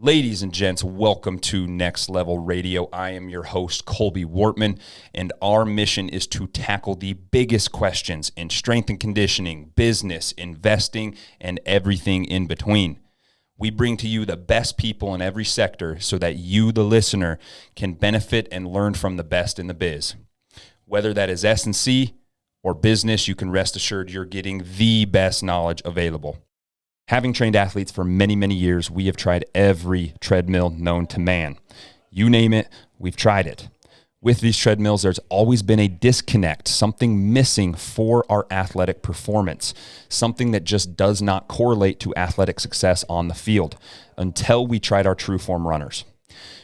Ladies and gents, welcome to Next Level Radio. I am your host, Colby Wortman, and our mission is to tackle the biggest questions in strength and conditioning, business, investing, and everything in between. We bring to you the best people in every sector so that you, the listener, can benefit and learn from the best in the biz. Whether that is S&C or business, you can rest assured you're getting the best knowledge available. Having trained athletes for many, many years, we have tried every treadmill known to man. You name it, we've tried it. With these treadmills, there's always been a disconnect, something missing for our athletic performance, something that just does not correlate to athletic success on the field until we tried our Trueform runners.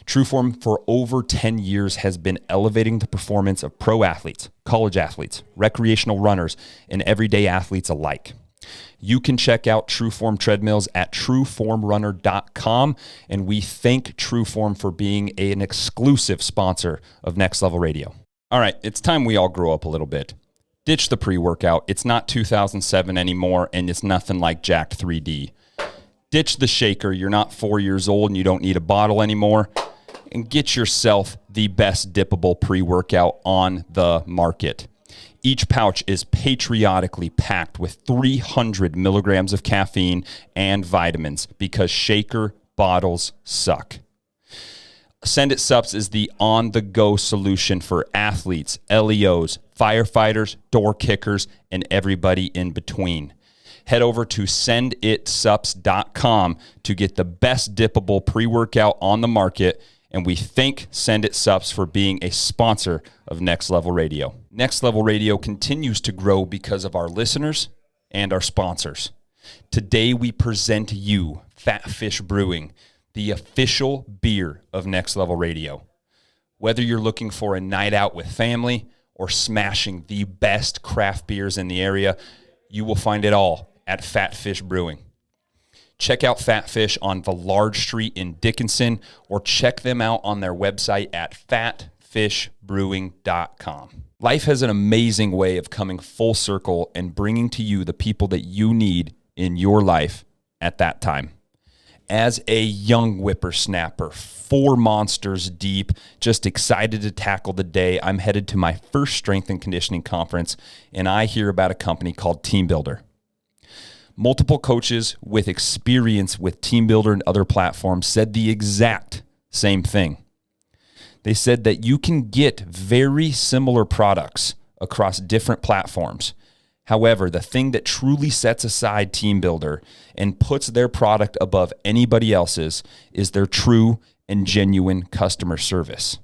Trueform for over 10 years has been elevating the performance of pro athletes, college athletes, recreational runners, and everyday athletes alike. You can check out Trueform treadmills at trueformrunner.com, and we thank Trueform for being an exclusive sponsor of Next Level Radio. All right, it's time we all grow up a little bit. Ditch the pre-workout. It's not 2007 anymore, and it's nothing like Jacked 3D. Ditch the shaker. You're not 4 years old, and you don't need a bottle anymore. And get yourself the best dippable pre-workout on the market. Each pouch is patriotically packed with 300 milligrams of caffeine and vitamins because shaker bottles suck. Send It Sups is the on-the-go solution for athletes, LEOs, firefighters, door kickers, and everybody in between. Head over to senditsups.com to get the best dippable pre-workout on the market, and we thank Send It Sups for being a sponsor of Next Level Radio. Next Level Radio continues to grow because of our listeners and our sponsors. Today we present to you Fat Fish Brewing, the official beer of Next Level Radio. Whether you're looking for a night out with family or smashing the best craft beers in the area, you will find it all at Fat Fish Brewing. Check out Fat Fish on the Large Street in Dickinson, or check them out on their website at fatfishbrewing.com. Life has an amazing way of coming full circle and bringing to you the people that you need in your life at that time. As a young whippersnapper, 4 monsters deep, just excited to tackle the day, I'm headed to my first strength and conditioning conference, and I hear about a company called Team Builder. Multiple coaches with experience with Team Builder and other platforms said the exact same thing. They said that you can get very similar products across different platforms. However, the thing that truly sets aside Team Builder and puts their product above anybody else's is their true and genuine customer service.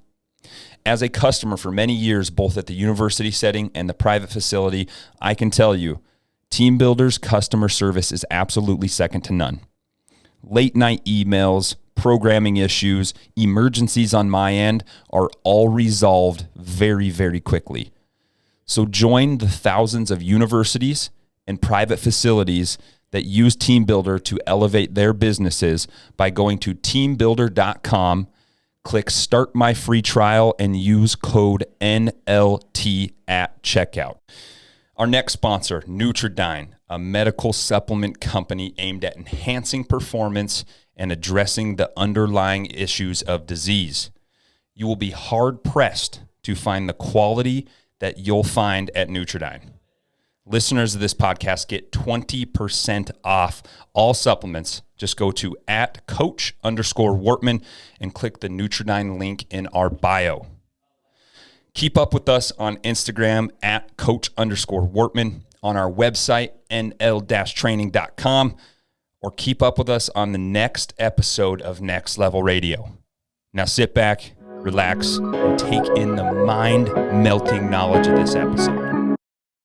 As a customer for many years, both at the university setting and the private facility, I can tell you, Team Builder's customer service is absolutely second to none. Late night emails, programming issues, emergencies on my end are all resolved very, very quickly. So join the thousands of universities and private facilities that use Team Builder to elevate their businesses by going to teambuilder.com, click Start My Free Trial, and use code NLT at checkout. Our next sponsor, Nutridyne, a medical supplement company aimed at enhancing performance and addressing the underlying issues of disease. You will be hard-pressed to find the quality that you'll find at Nutridyne. Listeners of this podcast get 20% off all supplements. Just go to @coach_Wortman and click the Nutridyne link in our bio. Keep up with us on Instagram @coach_Wortman, on our website, nl-training.com, or keep up with us on the next episode of Next Level Radio. Now sit back, relax, and take in the mind-melting knowledge of this episode.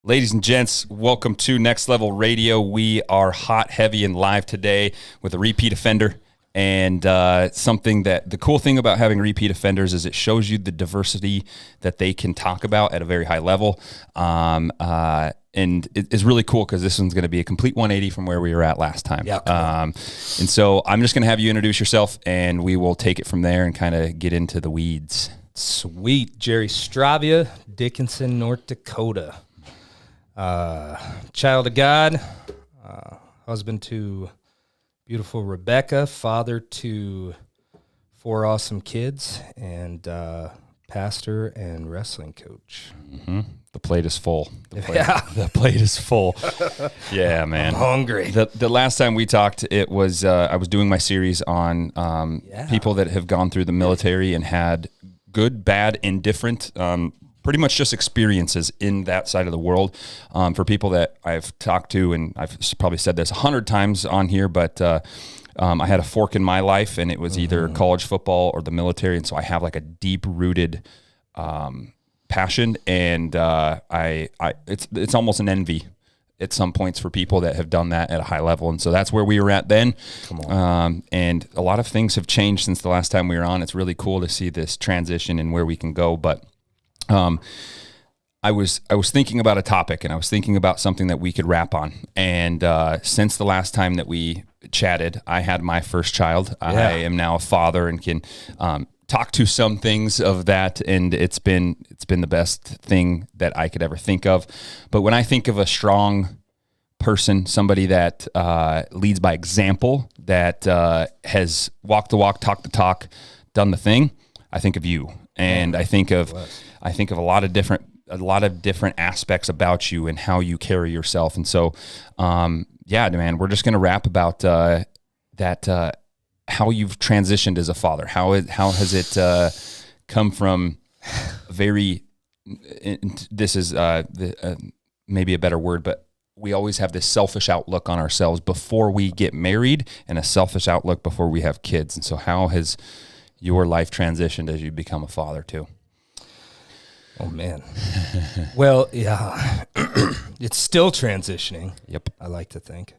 Ladies and gents, welcome to Next Level Radio. We are hot, heavy, and live today with a repeat offender. And something that the cool thing about having repeat offenders is it shows you the diversity that they can talk about at a very high level. And it's really cool because this one's going to be a complete 180 from where we were at last time. Yeah, and so I'm just going to have you introduce yourself, and we will take it from there and kind of get into the weeds. Sweet. Jerry Stravia, Dickinson, North Dakota. Child of God, husband to beautiful Rebecca, father to 4 awesome kids, and pastor and wrestling coach. Mm-hmm. The plate is full. The plate is full. Yeah, man. I'm hungry. The last time we talked, it was I was doing my series on people that have gone through the military and had good, bad, indifferent, pretty much just experiences in that side of the world. For people that I've talked to, and I've probably said this 100 times on here, but I had a fork in my life, and it was either college football or the military, and so I have like a deep-rooted passion, and it's almost an envy at some points for people that have done that at a high level, and so that's where we were at then. And a lot of things have changed since the last time we were on. It's really cool to see this transition and where we can go, but I was thinking about a topic, and I was thinking about something that we could wrap on. And since the last time that we chatted, I had my first child. Yeah. I am now a father and can talk to some things of that, and it's been the best thing that I could ever think of. But when I think of a strong person, somebody that leads by example, that has walked the walk, talked the talk, done the thing, I think of you, and I think of a lot of different aspects about you and how you carry yourself. And so, yeah, man, we're just going to rap about that. How you've transitioned as a father. How has it come from very? This is maybe a better word, but we always have this selfish outlook on ourselves before we get married, and a selfish outlook before we have kids. And so, how has your life transitioned as you become a father too? Oh man. Well, yeah, it's still transitioning. Yep. I like to think.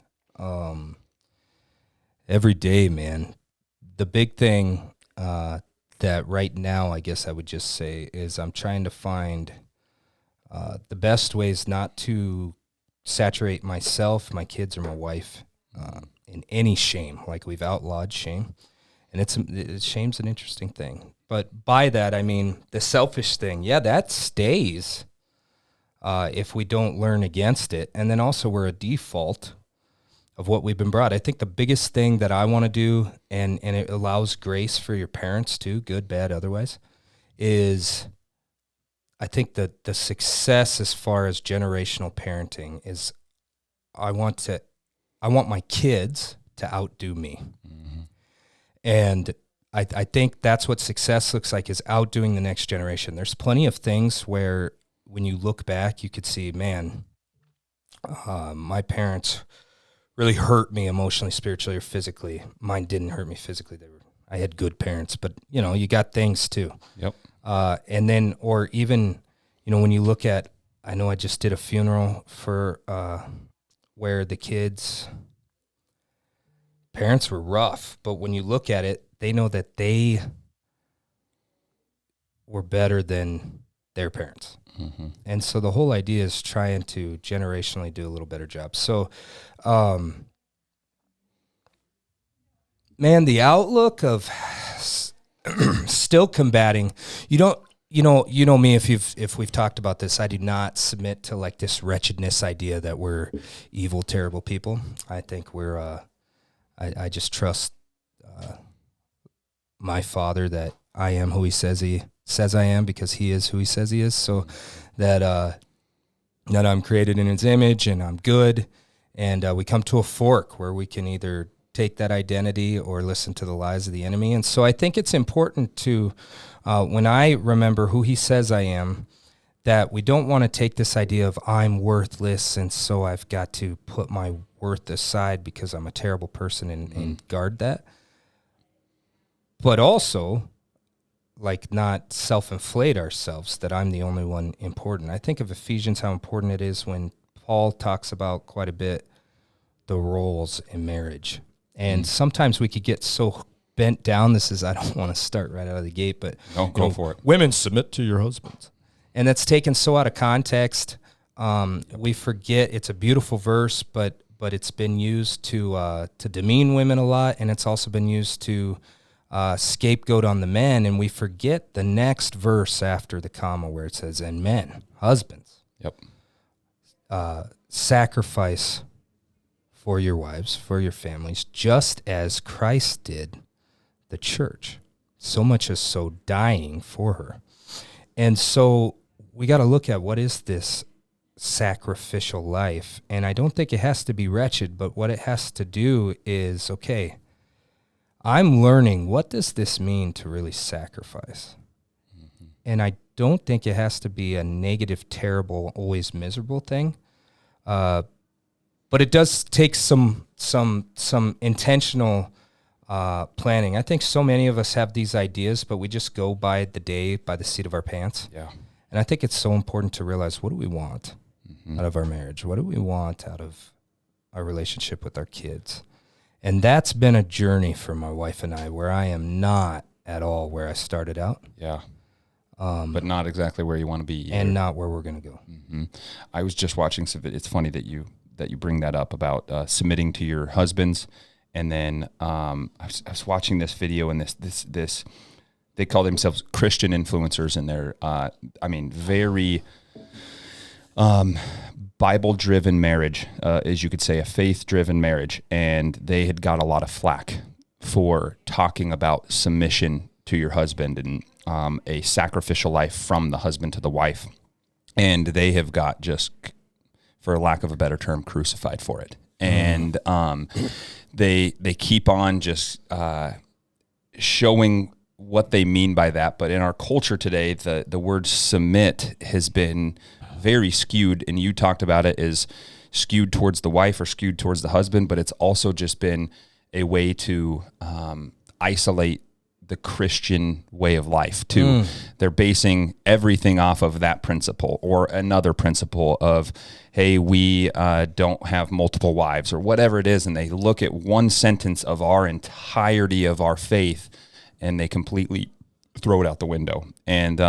Every day, man. The big thing that right now, I guess I would just say, is I'm trying to find the best ways not to saturate myself, my kids, or my wife in any shame. Like, we've outlawed shame, and shame's an interesting thing. But by that, I mean the selfish thing. Yeah, that stays if we don't learn against it. And then also, we're a default of what we've been brought. I think the biggest thing that I want to do, and it allows grace for your parents too, good, bad, otherwise, is I think that the success as far as generational parenting is I want my kids to outdo me. Mm-hmm. And I think that's what success looks like, is outdoing the next generation. There's plenty of things where when you look back, you could see, man, my parents really hurt me emotionally, spiritually, or physically. Mine didn't hurt me physically. I had good parents, but you got things too. Yep. And then, or even, when you look at, I know I just did a funeral for where the kids' parents were rough, but when you look at it, they know that they were better than their parents. Mm-hmm. And so the whole idea is trying to generationally do a little better job. So, man, the outlook of still combating, you know me, if we've talked about this, I do not submit to like this wretchedness idea that we're evil, terrible people. I think we're, I just trust my Father that I am who he says I am, because he is who he says he is. So that I'm created in his image and I'm good. And we come to a fork where we can either take that identity or listen to the lies of the enemy. And so I think it's important to, when I remember who he says I am, that we don't want to take this idea of I'm worthless, and so I've got to put my worth aside because I'm a terrible person and guard that. But also, like, not self-inflate ourselves that I'm the only one important. I think of Ephesians, how important it is when Paul talks about quite a bit the roles in marriage. And sometimes we could get so bent down. I don't want to start right out of the gate, but go for it. Women, submit to your husbands. And that's taken so out of context. We forget it's a beautiful verse, but it's been used to demean women a lot, and it's also been used to scapegoat on the men, and we forget the next verse after the comma where it says, and men, husbands, yep, sacrifice for your wives, for your families, just as Christ did the church. So much as so dying for her. And so we got to look at what is this sacrificial life. And I don't think it has to be wretched, but what it has to do is, okay, I'm learning, what does this mean to really sacrifice? Mm-hmm. And I don't think it has to be a negative, terrible, always miserable thing. But it does take some intentional planning. I think so many of us have these ideas, but we just go by the day, by the seat of our pants. Yeah. And I think it's so important to realize, what do we want out of our marriage? What do we want out of our relationship with our kids? And that's been a journey for my wife and I, where I am not at all where I started out. Yeah. But not exactly where you want to be either. And not where we're going to go. Mm-hmm. I was just watching some. It's funny that you bring that up about submitting to your husbands. And then I was watching this video, and this they call themselves Christian influencers, and they're very Bible-driven marriage, as you could say, a faith-driven marriage. And they had got a lot of flack for talking about submission to your husband and a sacrificial life from the husband to the wife. And they have got, just for lack of a better term, crucified for it. And they keep on just showing what they mean by that. But in our culture today, the word submit has been very skewed, and you talked about it as skewed towards the wife or skewed towards the husband, but it's also just been a way to isolate the Christian way of life too. They're basing everything off of that principle or another principle of, hey, we don't have multiple wives or whatever it is. And they look at one sentence of our entirety of our faith and they completely throw it out the window. And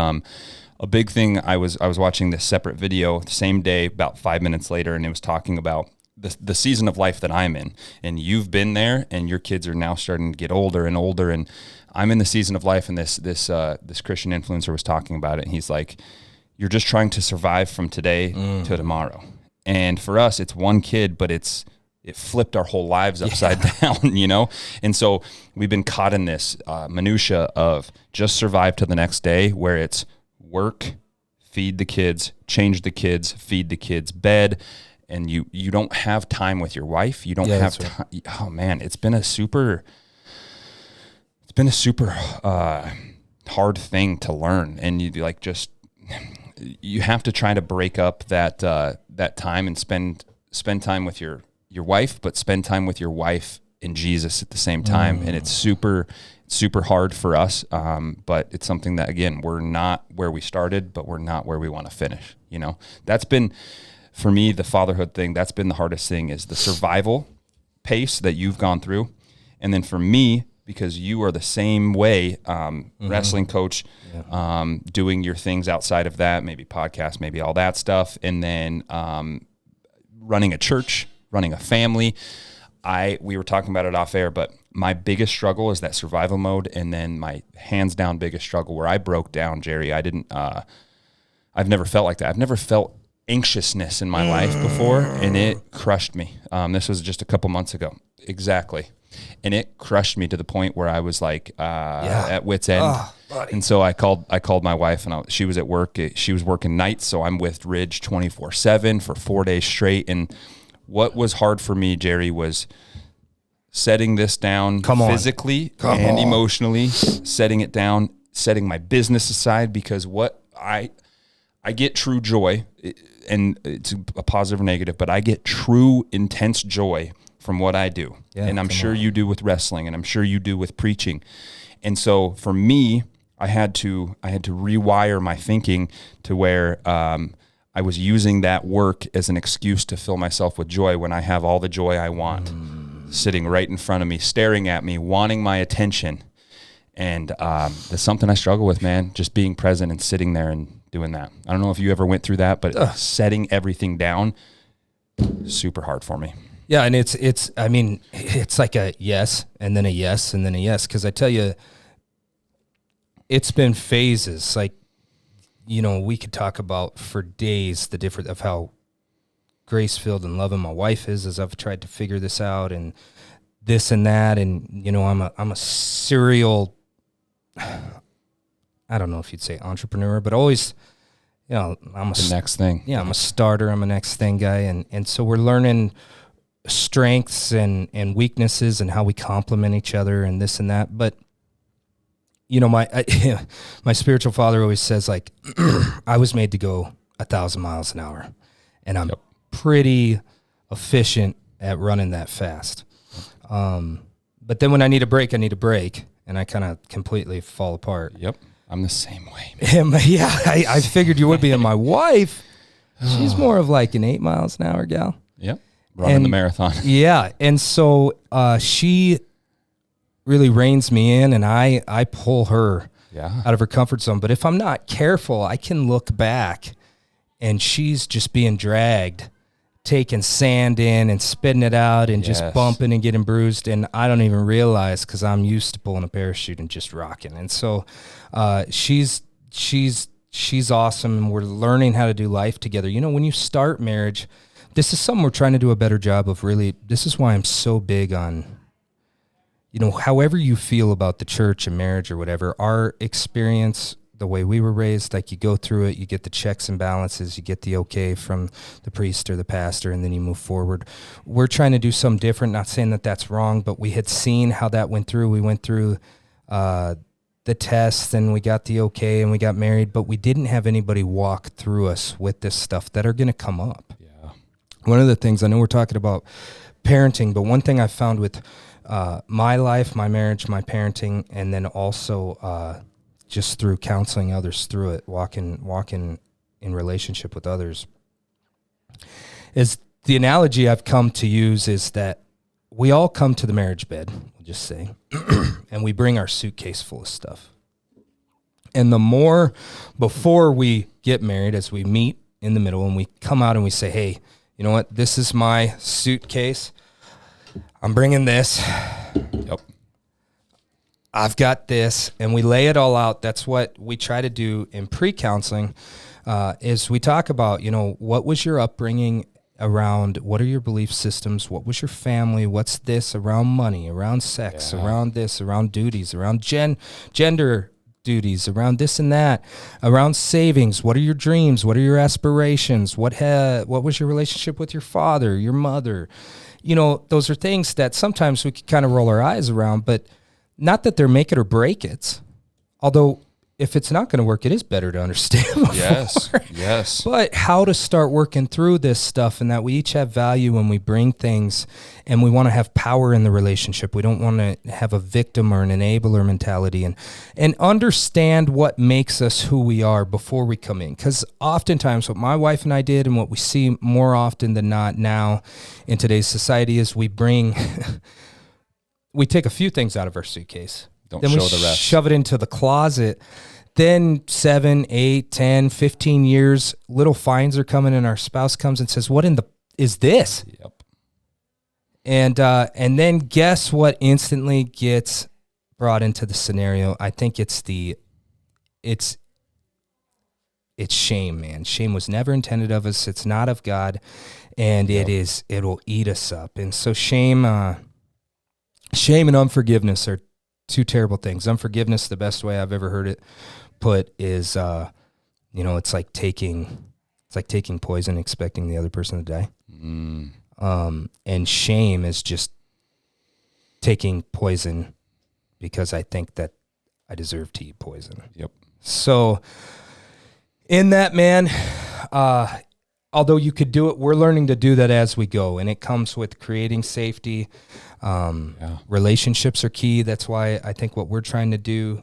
a big thing, I was watching this separate video the same day, about 5 minutes later, and it was talking about the season of life that I'm in. And you've been there, and your kids are now starting to get older and older. And I'm in the season of life, and this Christian influencer was talking about it, and he's like, you're just trying to survive from today to tomorrow. And for us, it's one kid, but it flipped our whole lives upside down, you know? And so we've been caught in this minutia of just survive to the next day, where it's work, feed the kids, change the kids, feed the kids, bed, and you don't have time with your wife. You don't have time. Right. Oh man, it's been a super hard thing to learn. And you have to try to break up that time and spend time with your wife, but spend time with your wife and Jesus at the same time. And it's super hard for us. But it's something that, again, we're not where we started, but we're not where we want to finish. You know, that's been, for me, the fatherhood thing, that's been the hardest thing, is the survival pace that you've gone through. And then for me, because you are the same way, wrestling coach, doing your things outside of that, maybe podcast, maybe all that stuff. And then running a church, running a family. We were talking about it off air, but my biggest struggle is that survival mode. And then my hands down biggest struggle where I broke down, Jerry, I've never felt like that. I've never felt anxiousness in my life before, and it crushed me. This was just a couple months ago. Exactly. And it crushed me to the point where I was like, at wit's end. And so I called my wife, and she was at work. She was working nights. So I'm with Ridge 24/7 for 4 days straight. And what was hard for me, Jerry, was setting this down physically and emotionally, setting it down, setting my business aside, because what I get true joy, and it's a positive or negative, but I get true intense joy from what I do. Yeah, and I'm sure you do with wrestling, and I'm sure you do with preaching. And so for me, I had to rewire my thinking to where I was using that work as an excuse to fill myself with joy when I have all the joy I want sitting right in front of me, staring at me, wanting my attention. And that's something I struggle with, man, just being present and sitting there and doing that. I don't know if you ever went through that, but setting everything down, super hard for me. Yeah, and it's like a yes, and then a yes, and then a yes. Because I tell you, it's been phases. Like, you know, we could talk about for days the difference of how grace-filled and loving my wife is, as I've tried to figure this out and this and that. And, you know, I'm a serial, I don't know if you'd say entrepreneur, but always, you know, the next thing. Yeah, I'm a starter. I'm a next thing guy. And so we're learning strengths and weaknesses and how we complement each other and this and that. But, you know, my spiritual father always says, like, I was made to go 1,000 miles an hour, and I'm pretty efficient at running that fast. But then when I need a break, and I kind of completely fall apart. Yep. I'm the same way. Yeah, I figured you would be. And my wife, she's more of like an 8 miles an hour gal. Yep. Running the marathon. Yeah. And so she really reins me in, and I pull her out of her comfort zone. But if I'm not careful, I can look back and she's just being dragged, taking sand in and spitting it out and just bumping and getting bruised. And I don't even realize, because I'm used to pulling a parachute and just rocking. And so she's awesome, and we're learning how to do life together. You know, when you start marriage, this is something we're trying to do a better job of. Really, this is why I'm so big on, you know, however you feel about the church and marriage or whatever, our experience, the way we were raised, like, you go through it, you get the checks and balances, you get the okay from the priest or the pastor, and then you move forward. We're trying to do something different, not saying that that's wrong, but we had seen how that went through. We went through the test, and we got the okay, and we got married, but we didn't have anybody walk through us with this stuff that are going to come up. Yeah. One of the things, I know we're talking about parenting, but one thing I found with my life, my marriage, my parenting, and then also just through counseling others through it, walking in relationship with others, is the analogy I've come to use is that we all come to the marriage bed, we'll just say, and we bring our suitcase full of stuff. And the more before we get married, as we meet in the middle and we come out and we say, hey, you know what, this is my suitcase. I'm bringing this. Yep. I've got this, and we lay it all out. That's what we try to do in pre-counseling, is we talk about, you know, what was your upbringing around, what are your belief systems, what was your family, what's this around money, around sex, around this, around duties, around gender duties, around this and that, around savings, what are your dreams, what are your aspirations, what was your relationship with your father, your mother. You know, those are things that sometimes we can kind of roll our eyes around, but not that they're make it or break it. Although if it's not going to work, it is better to understand before. Yes. But how to start working through this stuff, and that we each have value when we bring things, and we want to have power in the relationship. We don't want to have a victim or an enabler mentality, and understand what makes us who we are before we come in. Because oftentimes what my wife and I did, and what we see more often than not now in today's society, is we bring, we take a few things out of our suitcase. Then show the rest. Shove it into the closet. Then 7, 8, 10, 15 years, little fines are coming, and our spouse comes and says, what in the is this? Yep. And then guess what instantly gets brought into the scenario? I think it's shame, man. Shame was never intended of us. It's not of God, and it'll eat us up. And so shame and unforgiveness are two terrible things. Unforgiveness, the best way I've ever heard it put is, it's like taking poison, expecting the other person to die. And shame is just taking poison because I think that I deserve to eat poison. Yep. So in that, man, although you could do it, we're learning to do that as we go, and it comes with creating safety. Relationships are key. That's why I think what we're trying to do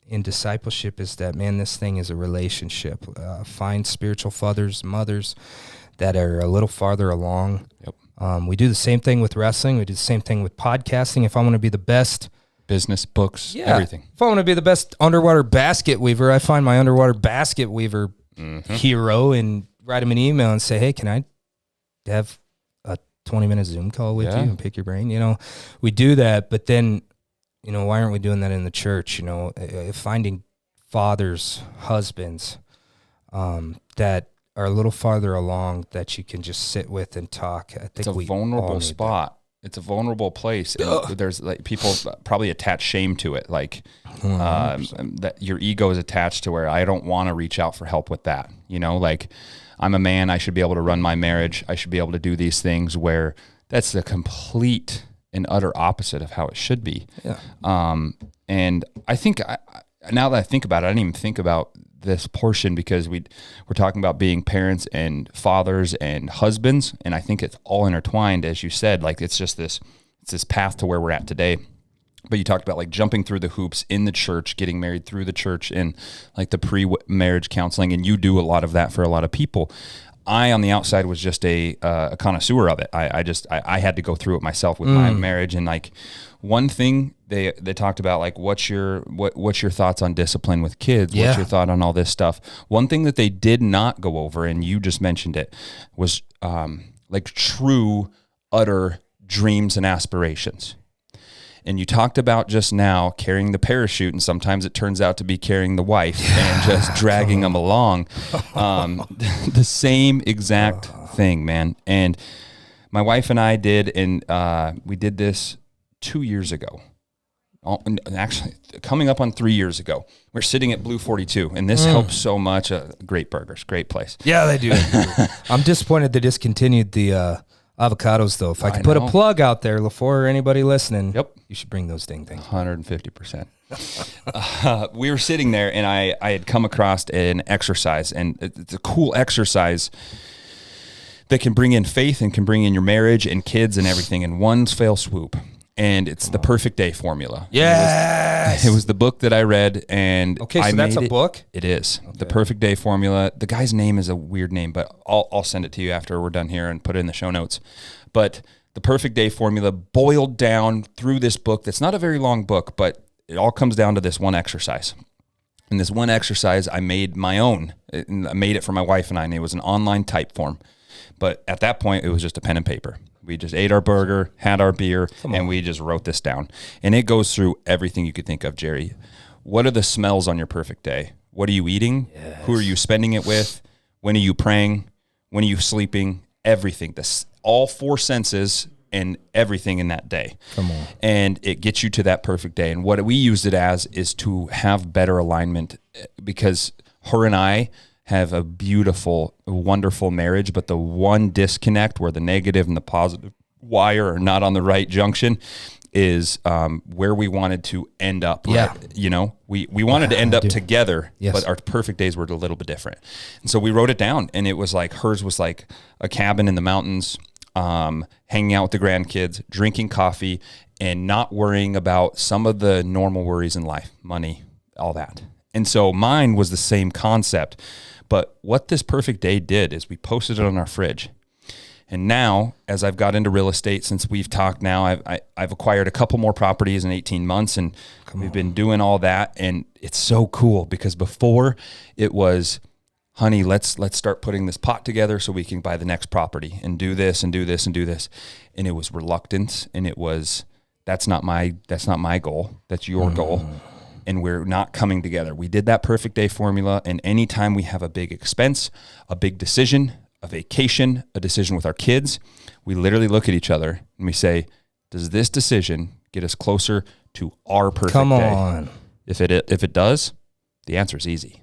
in discipleship is that, man, this thing is a relationship. Find spiritual fathers, mothers that are a little farther along. Yep. We do the same thing with wrestling. We do the same thing with podcasting. If I want to be the best, business, books, everything. If I want to be the best underwater basket weaver, I find my underwater basket weaver hero and write him an email and say, hey, can I have a 20-minute Zoom call with you and pick your brain? You know, we do that, but then, you know, why aren't we doing that in the church? You know, finding fathers, husbands that are a little farther along that you can just sit with and talk. I think it's a vulnerable spot. It's a vulnerable place. And there's like people probably attach shame to it. Like that your ego is attached to where I don't want to reach out for help with that. You know, like I'm a man. I should be able to run my marriage. I should be able to do these things, where that's the complete and utter opposite of how it should be. Yeah. And I think now that I think about it, I didn't even think about this portion, because we're talking about being parents and fathers and husbands, and I think it's all intertwined, as you said. Like it's this path to where we're at today. But you talked about like jumping through the hoops in the church, getting married through the church, and like the pre-marriage counseling, and you do a lot of that for a lot of people. I, on the outside, was just a connoisseur of it. I had to go through it myself with my marriage. And like one thing they talked about, like, what's your thoughts on discipline with kids? Yeah. What's your thought on all this stuff? One thing that they did not go over, and you just mentioned it, was like true, utter dreams and aspirations. And you talked about just now carrying the parachute, and sometimes it turns out to be carrying the wife and just dragging them along. The same exact thing, man. And my wife and I did, and we did this 2 years ago. Actually, coming up on 3 years ago. We're sitting at Blue 42, and this helps so much. Great burgers, great place. Yeah, they do. I'm disappointed they discontinued the avocados, though. If I could put a plug out there, LaFleur, or anybody listening, you should bring those dang things. 150%. We were sitting there, and I had come across an exercise, and it's a cool exercise that can bring in faith and can bring in your marriage and kids and everything in one fell swoop. And it's the Perfect Day formula. Yes. It was the book that I read, and okay, so that's a book? It is. Okay. The Perfect Day formula. The guy's name is a weird name, but I'll send it to you after we're done here and put it in the show notes. But the Perfect Day formula boiled down through this book that's not a very long book, but it all comes down to this one exercise. And this one exercise I made my own. I made it for my wife and I, and it was an online type form. But at that point, it was just a pen and paper. We just ate our burger, had our beer, and we just wrote this down. And it goes through everything you could think of, Jerry. What are the smells on your perfect day? What are you eating? Yes. Who are you spending it with? When are you praying? When are you sleeping? Everything. All four senses and everything in that day. Come on. And it gets you to that perfect day. And what we used it as is to have better alignment, because her and I have a beautiful, wonderful marriage, but the one disconnect where the negative and the positive wire are not on the right junction is where we wanted to end up. Right? Yeah. You know, we wanted to end up together, but our perfect days were a little bit different. And so we wrote it down, and it was like, hers was like a cabin in the mountains, hanging out with the grandkids, drinking coffee, and not worrying about some of the normal worries in life, money, all that. And so mine was the same concept. But what this perfect day did is we posted it on our fridge. And now, as I've got into real estate, since we've talked now, I've acquired a couple more properties in 18 months, and we've been doing all that. And it's so cool, because before it was, honey, let's start putting this pot together so we can buy the next property and do this and do this and do this. And it was reluctance, and it was, that's not my goal. That's your goal. And we're not coming together. We did that perfect day formula, and anytime we have a big expense, a big decision, a vacation, a decision with our kids, we literally look at each other and we say, does this decision get us closer to our perfect day? Come on. If it does, the answer is easy.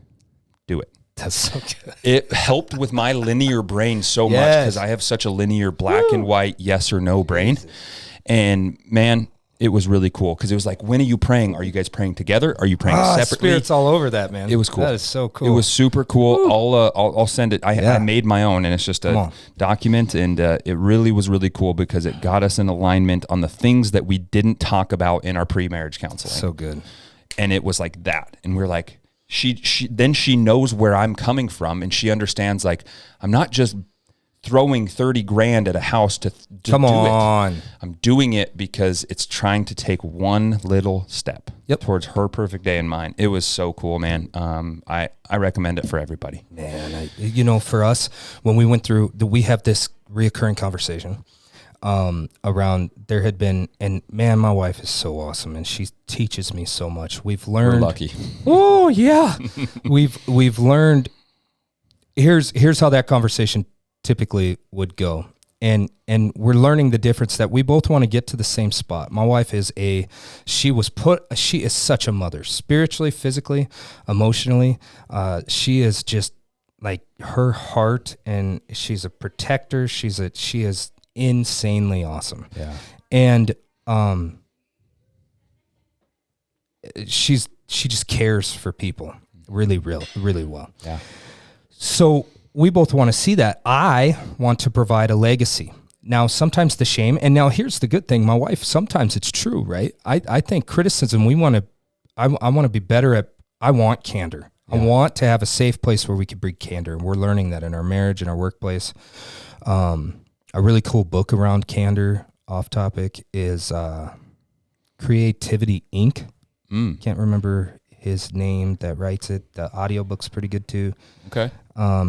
Do it. That's so good. It helped with my linear brain so much, because I have such a linear black and white yes or no brain. And man, it was really cool, because it was like, when are you praying? Are you guys praying together? Are you praying separately? Spirits all over that, man. It was cool. That is so cool. It was super cool. I'll send it. I made my own, and it's just a document, and it really was really cool, because it got us in alignment on the things that we didn't talk about in our pre-marriage counseling. So good. And it was like that. And we're like, she knows where I'm coming from, and she understands, like, I'm not just throwing 30 grand at a house to Come do on. it. I'm doing it because it's trying to take one little step towards her perfect day and mine. It was so cool, man. I recommend it for everybody. Man, for us, when we went through, we have this reoccurring conversation around, there had been, and man, my wife is so awesome, and she teaches me so much. We've learned. We're lucky. Oh yeah. We've learned here's how that conversation typically would go. And we're learning the difference that we both want to get to the same spot. My wife she is such a mother, spiritually, physically, emotionally. She is just like her heart, and she's a protector. She is insanely awesome. Yeah. And she just cares for people really well. Yeah. So we both want to see that. I want to provide a legacy. Now, sometimes the shame, and now here's the good thing. My wife, sometimes it's true, right? I think criticism, I want to be better at, I want candor. Yeah. I want to have a safe place where we can bring candor. We're learning that in our marriage and our workplace. A really cool book around candor, off topic, is Creativity Inc. Can't remember his name that writes it. The audiobook's pretty good too. Okay.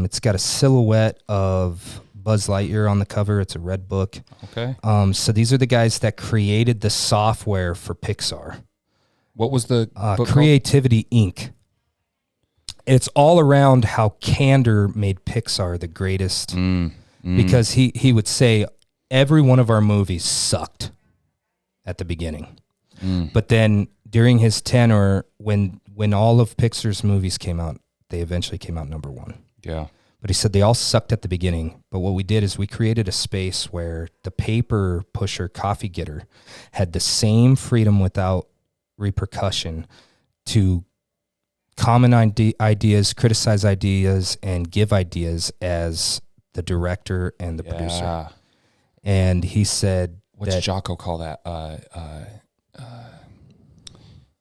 It's got a silhouette of Buzz Lightyear on the cover. It's a red book. Okay. So these are the guys that created the software for Pixar. What was the book Creativity Inc. It's all around how candor made Pixar the greatest. Because he would say every one of our movies sucked at the beginning. But then during his tenure, when all of Pixar's movies came out, they eventually came out number one. Yeah. But he said they all sucked at the beginning. But what we did is we created a space where the paper pusher coffee getter had the same freedom without repercussion to comment ideas, criticize ideas, and give ideas as the director and the producer. And he said, what's Jocko call that?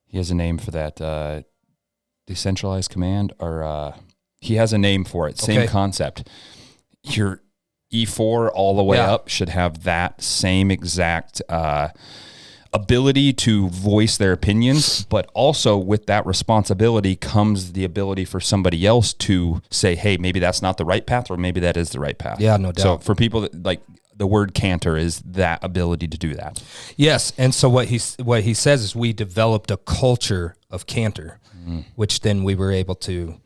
He has a name for that. Decentralized command, or he has a name for it. Same concept. Your E4 all the way up should have that same exact ability to voice their opinions, but also with that responsibility comes the ability for somebody else to say, hey, maybe that's not the right path, or maybe that is the right path. Yeah, no doubt. So for people that like, the word canter is that ability to do that. Yes, and so what he says is we developed a culture of canter, which then we were able to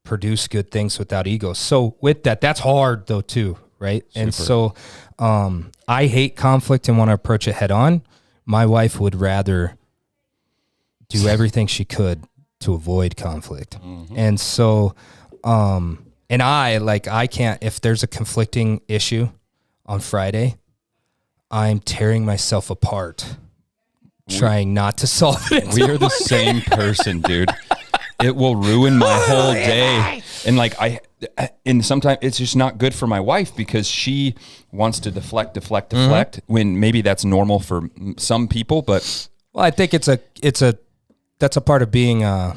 produce good things without ego. So with that, that's hard though too, right? Super. And so I hate conflict and want to approach it head on. My wife would rather do everything she could to avoid conflict. And so, and I can't, if there's a conflicting issue on Friday, I'm tearing myself apart trying not to solve it. We are the same person, dude. It will ruin my whole day. And sometimes it's just not good for my wife because she wants to deflect when maybe that's normal for some people, but well, I think that's a part of being a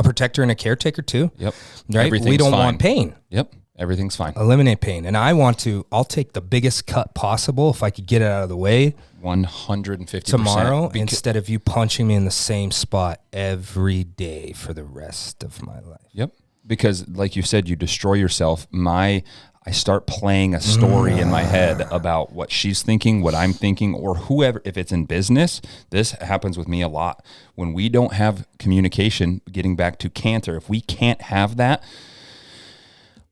protector and a caretaker too. Yep. Right. We don't want pain. Yep. Everything's fine. Eliminate pain. And I'll take the biggest cut possible if I could get it out of the way. 150% tomorrow, instead of you punching me in the same spot every day for the rest of my life. Yep. Because like you said, you destroy yourself. I start playing a story in my head about what she's thinking, what I'm thinking, or whoever. If it's in business, this happens with me a lot. When we don't have communication, getting back to canter, if we can't have that,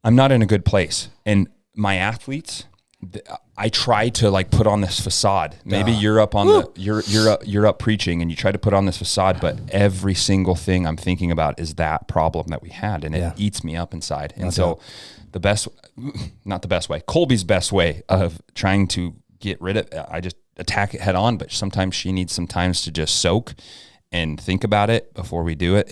I'm not in a good place. And my athletes, I try to like put on this facade. Maybe you're up on you're up preaching and you try to put on this facade, but every single thing I'm thinking about is that problem that we had, and it eats me up inside. And so not the best way, Colby's best way of trying to get rid of it, I just attack it head on, but sometimes she needs some times to just soak and think about it before we do it.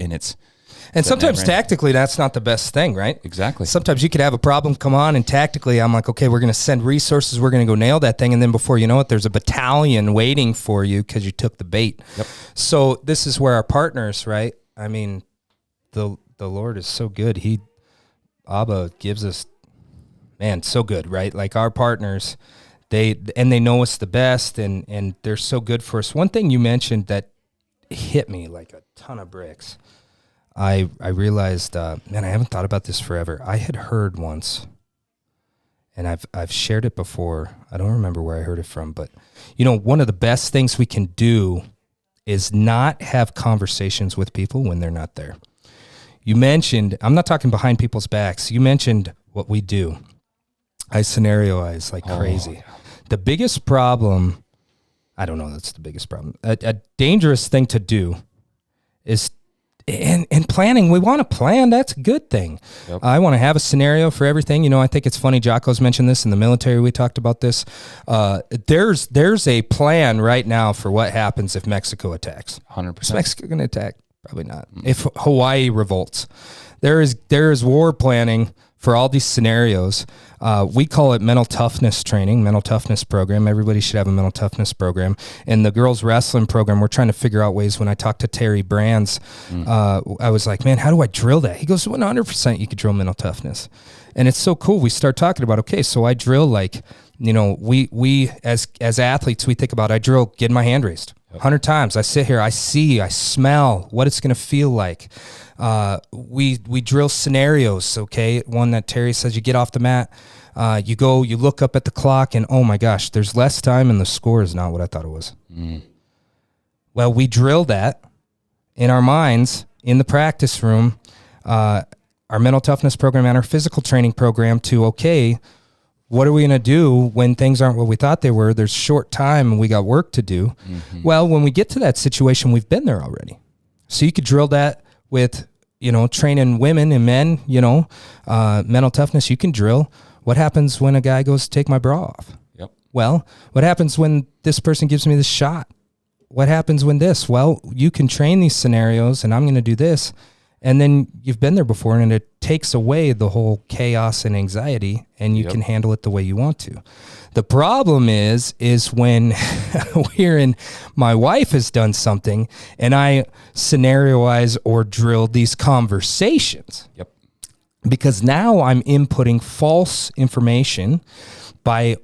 And sometimes tactically, that's not the best thing, right? Exactly. Sometimes you could have a problem come on, and tactically, I'm like, okay, we're going to send resources. We're going to go nail that thing. And then before you know it, there's a battalion waiting for you because you took the bait. Yep. So this is where our partners, right? I mean, the Lord is so good. Abba gives us, man, so good, right? Like our partners, they know us the best, and they're so good for us. One thing you mentioned that hit me like a ton of bricks. I realized, man, I haven't thought about this forever. I had heard once, and I've shared it before. I don't remember where I heard it from, but one of the best things we can do is not have conversations with people when they're not there. You mentioned, I'm not talking behind people's backs. You mentioned what we do. I scenarioize like crazy. The biggest problem, I don't know, that's the biggest problem. A dangerous thing to do is in planning. We want to plan. That's a good thing. Yep. I want to have a scenario for everything. You know, I think it's funny. Jocko's mentioned this in the military. We talked about this. There's a plan right now for what happens if Mexico attacks. 100%. Is Mexico going to attack? Probably not. If Hawaii revolts, there is war planning for all these scenarios. We call it mental toughness training, mental toughness program. Everybody should have a mental toughness program. In the girls wrestling program, we're trying to figure out ways. When I talked to Terry Brands, I was like, man, how do I drill that? He goes, 100% you could drill mental toughness. And it's so cool. We start talking about, okay, so I drill like, you know, we as athletes, we think about, I drill getting my hand raised 100 times. I sit here, I see, I smell what it's going to feel like. We drill scenarios. Okay. One that Terry says, you get off the mat, you look up at the clock and, oh my gosh, there's less time and the score is not what I thought it was. Well, we drill that in our minds in the practice room, our mental toughness program and our physical training program to, okay, what are we going to do when things aren't what we thought they were? There's short time and we got work to do. Well, when we get to that situation, we've been there already. So you could drill that with, you know, training women and men, you know, mental toughness. You can drill. What happens when a guy goes to take my bra off? Yep. Well, what happens when this person gives me this shot? What happens when this? Well, you can train these scenarios and I'm going to do this. And then you've been there before and it takes away the whole chaos and anxiety and you can handle it the way you want to. The problem is when my wife has done something and I scenarioize or drill these conversations. Yep. Because now I'm inputting false information by,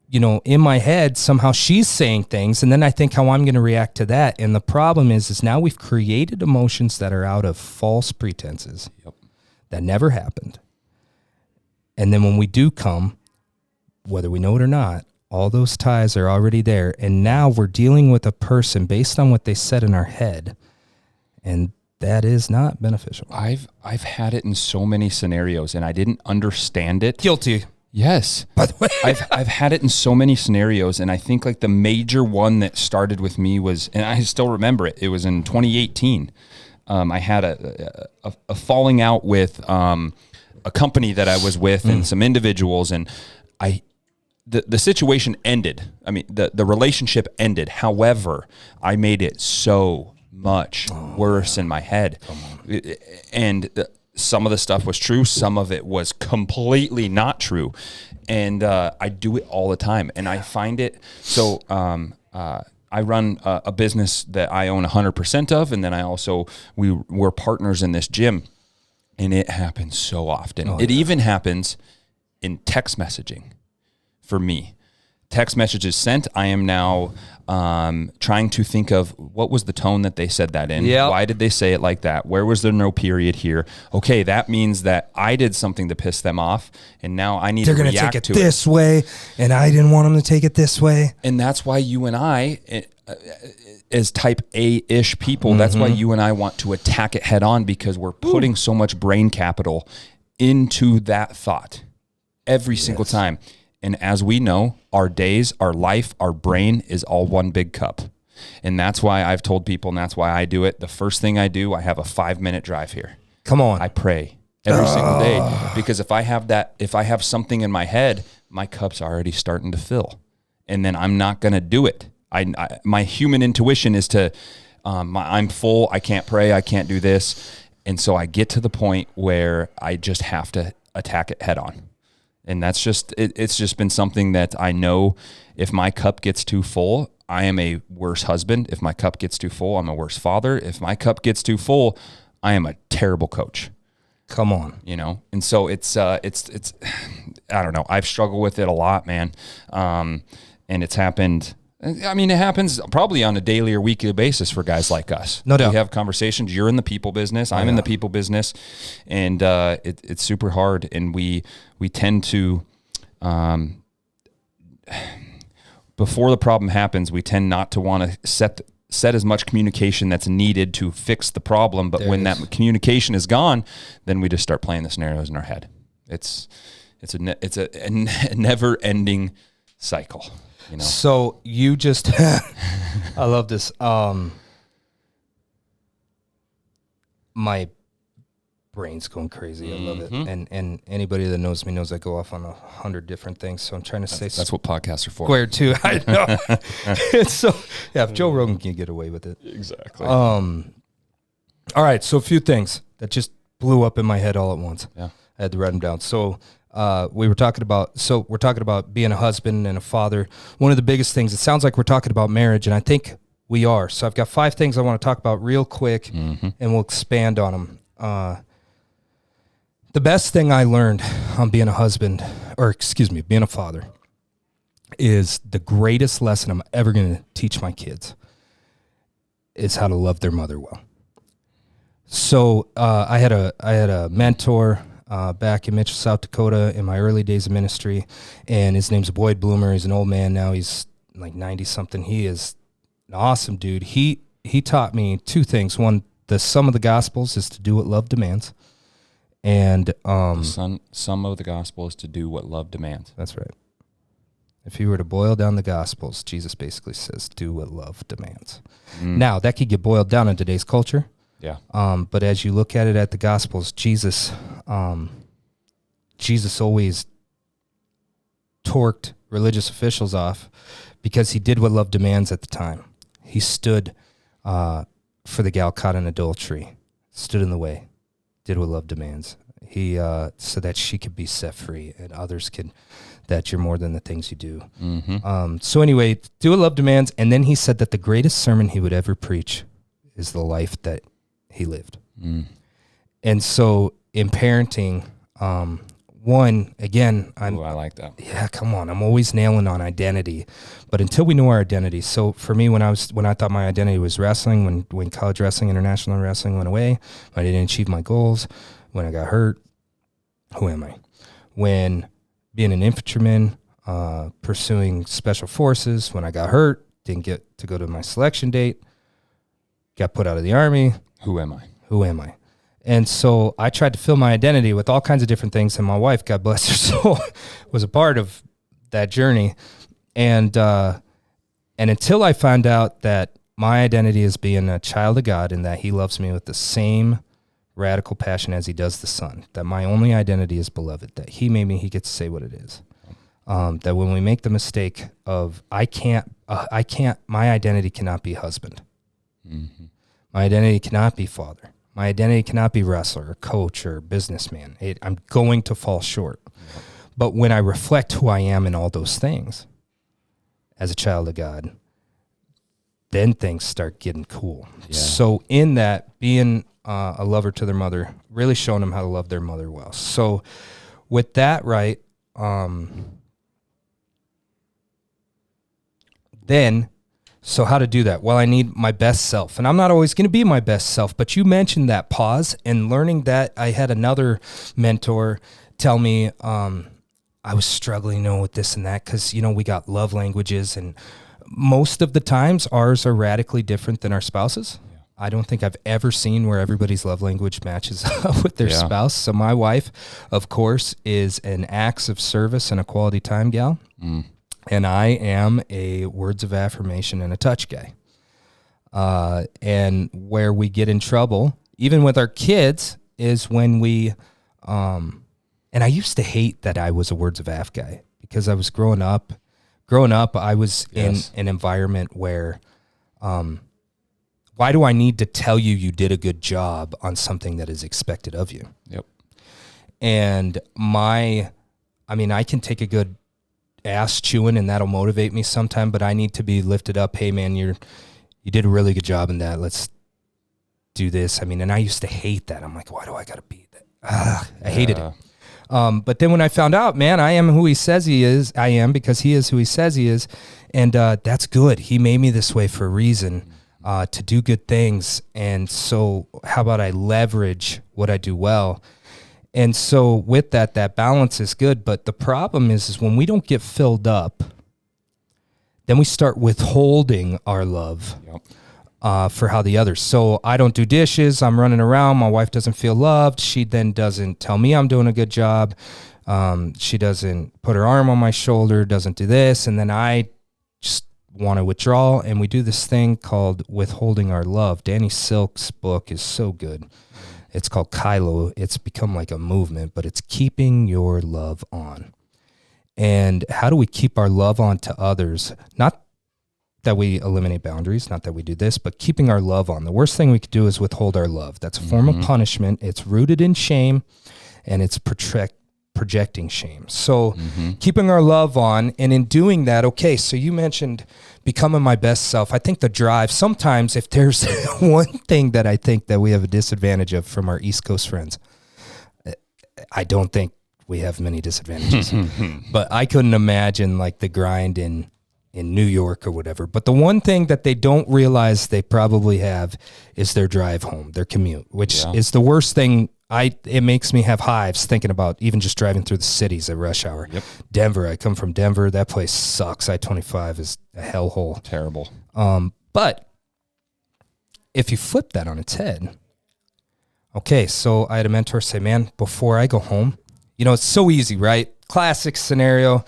you know, in my head, somehow she's saying things, and then I think how I'm going to react to that. And the problem is now we've created emotions that are out of false pretenses that never happened. And then when we do come, whether we know it or not, all those ties are already there. And now we're dealing with a person based on what they said in our head. And that is not beneficial. I've had it in so many scenarios and I didn't understand it. Guilty. Yes. By the way, I've had it in so many scenarios, and I think like the major one that started with me was, and I still remember it. It was in 2018. I had a falling out with a company that I was with and some individuals, and the situation ended. I mean, the relationship ended. However, I made it so much worse in my head, and some of the stuff was true. Some of it was completely not true. And I do it all the time. And I find it, so I run a business that I own 100% of. And then I also, we're partners in this gym. And it happens so often. It even happens in text messaging for me. Text messages sent, I am now trying to think of what was the tone that they said that in. Yep. Why did they say it like that? Where was there no period here? Okay, that means that I did something to piss them off, and now I need to react to it. They're going to take it this way, and I didn't want them to take it this way. And that's why you and I, as type A-ish people, that's why you and I want to attack it head on, because we're putting so much brain capital into that thought every single time. And as we know, our days, our life, our brain is all one big cup. And that's why I've told people, and that's why I do it. The first thing I do, I have a 5-minute drive here. Come on. I pray every single day. Because if I have something in my head, my cup's already starting to fill. And then I'm not going to do it. My human intuition is to, I'm full, I can't pray, I can't do this. And so I get to the point where I just have to attack it head on. And that's just, it's just been something that I know if my cup gets too full, I am a worse husband. If my cup gets too full, I'm a worse father. If my cup gets too full, I am a terrible coach. Come on. You know? And so it's, I don't know. I've struggled with it a lot, man. And it's happened. I mean, it happens probably on a daily or weekly basis for guys like us. No doubt. We have conversations. You're in the people business. I'm in the people business. And it's super hard. And we tend to, before the problem happens, we tend not to want to set as much communication that's needed to fix the problem. But when that communication is gone, then we just start playing the scenarios in our head. It's a never ending cycle. You know? So you just, I love this. My brain's going crazy. I love it. And anybody that knows me knows I go off on 100 different things. So I'm trying to say that's what podcasts are for. Square too. I know. It's so if Joe Rogan can get away with it. Exactly. All right. So a few things that just blew up in my head all at once. Yeah. I had to write them down. So we're talking about being a husband and a father. One of the biggest things, it sounds like we're talking about marriage, and I think we are. So I've got 5 things I want to talk about real quick, and we'll expand on them. The best thing I learned on being a husband, being a father, is the greatest lesson I'm ever going to teach my kids is how to love their mother well. So I had a mentor back in Mitchell, South Dakota in my early days of ministry, and his name's Boyd Bloomer. He's an old man now. He's like 90-something. He is an awesome dude. He taught me 2 things. One, the sum of the Gospels is to do what love demands. And the sum of the gospel is to do what love demands. That's right. If you were to boil down the Gospels, Jesus basically says, do what love demands. Now, that could get boiled down in today's culture. Yeah. But as you look at it at the Gospels, Jesus always torqued religious officials off because he did what love demands at the time. He stood for the gal caught in adultery, stood in the way, did what love demands. He so that she could be set free and others could, that you're more than the things you do. So anyway, do what love demands. And then he said that the greatest sermon he would ever preach is the life that he lived. And so in parenting, one, again, I like that. Yeah, come on. I'm always nailing on identity, but until we know our identity. So for me, when I thought my identity was wrestling, when college wrestling, international wrestling went away, I didn't achieve my goals, when I got hurt, who am I? When being an infantryman, pursuing special forces, when I got hurt, didn't get to go to my selection date, got put out of the Army. Who am I? Who am I? And so I tried to fill my identity with all kinds of different things, and my wife, God bless her soul, was a part of that journey. And until I found out that my identity is being a child of God and that he loves me with the same radical passion as he does the Son, that my only identity is beloved, that he made me, he gets to say what it is. That when we make the mistake of, my identity cannot be husband. My identity cannot be father. My identity cannot be wrestler or coach or businessman. I'm going to fall short. But when I reflect who I am in all those things as a child of God, then things start getting cool. Yeah. So in that, being a lover to their mother, really showing them how to love their mother well. So with that, right, then... So how to do that? Well, I need my best self, and I'm not always going to be my best self, but you mentioned that pause and learning that. I had another mentor tell me I was struggling, with this and that, because, we got love languages, and most of the times ours are radically different than our spouses. Yeah. I don't think I've ever seen where everybody's love language matches up with their spouse. So my wife, of course, is an acts of service and a quality time gal. And I am a words of affirmation and a touch guy. And where we get in trouble, even with our kids, is when we, and I used to hate that I was a words of aff guy because I was growing up, I was in an environment where, why do I need to tell you you did a good job on something that is expected of you? Yep. And I can take a good ass chewing and that'll motivate me sometime, but I need to be lifted up. Hey man, you did a really good job in that. Let's do this. And I used to hate that. I'm like, why do I got to be that? I hated it. But then when I found out, man, I am who he says he is. I am because he is who he says he is. And that's good. He made me this way for a reason, to do good things. And so how about I leverage what I do well? And so with that balance is good. But the problem is when we don't get filled up, then we start withholding our love. Yep. for how the others. So I don't do dishes. I'm running around. My wife doesn't feel loved. She then doesn't tell me I'm doing a good job. She doesn't put her arm on my shoulder, doesn't do this. And then I just want to withdraw. And we do this thing called withholding our love. Danny Silk's book is so good. It's called Kylo. It's become like a movement, but it's keeping your love on. And how do we keep our love on to others? Not that we eliminate boundaries, not that we do this, but keeping our love on. The worst thing we could do is withhold our love. That's a form of punishment. It's rooted in shame, and it's projecting shame. So keeping our love on, and in doing that, okay, so you mentioned becoming my best self. I think the drive, sometimes if there's one thing that I think that we have a disadvantage of from our East Coast friends, I don't think we have many disadvantages, but I couldn't imagine like the grind in New York or whatever. But the one thing that they don't realize they probably have is their drive home, their commute, which is the worst thing. It makes me have hives thinking about even just driving through the cities at rush hour. Yep. Denver, I come from Denver. That place sucks. I-25 is a hellhole. Terrible. But if you flip that on its head, okay, so I had a mentor say, man, before I go home, you know, it's so easy, right? Classic scenario.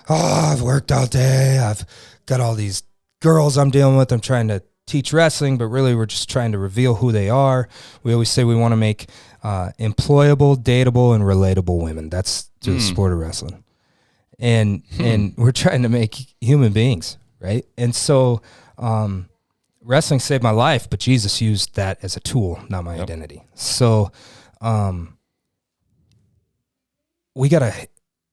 Oh, I've worked all day. I've got all these girls I'm dealing with. I'm trying to teach wrestling, but really we're just trying to reveal who they are. We always say we want to make employable, dateable, and relatable women. That's to the sport of wrestling. And we're trying to make human beings, right? And so wrestling saved my life, but Jesus used that as a tool, not my identity. So we got to,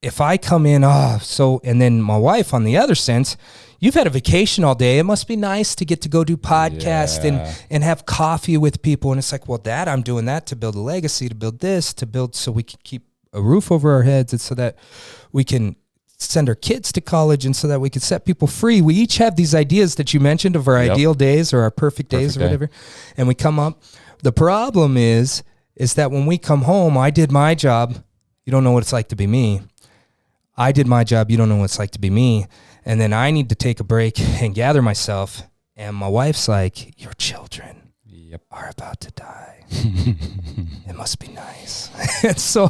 if I come in, and then my wife on the other sense, you've had a vacation all day. It must be nice to get to go do podcasts and have coffee with people. And it's like, well, Dad, I'm doing that to build a legacy, to build this, to build so we can keep a roof over our heads, and so that we can send our kids to college, and so that we can set people free. We each have these ideas that you mentioned of our ideal days or our perfect days or whatever. And we come up. The problem is that when we come home, I did my job. You don't know what it's like to be me. I did my job. You don't know what it's like to be me. And then I need to take a break and gather myself. And my wife's like, your children are about to die. It must be nice. And so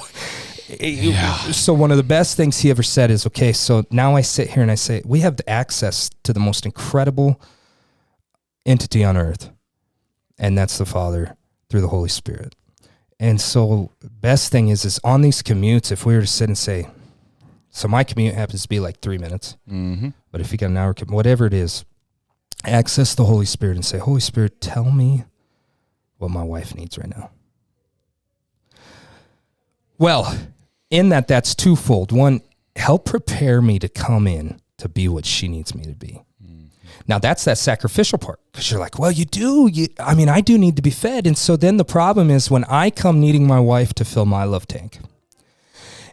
one of the best things he ever said is, okay, so now I sit here and I say, we have access to the most incredible entity on earth. And that's the Father through the Holy Spirit. And so best thing is on these commutes, if we were to sit and say, so my commute happens to be like 3 minutes, but if you got an hour, whatever it is, access the Holy Spirit and say, Holy Spirit, tell me what my wife needs right now. Well, in that's twofold. One, help prepare me to come in to be what she needs me to be. Now that's that sacrificial part, because you're like, well, I do need to be fed. And so then the problem is when I come needing my wife to fill my love tank,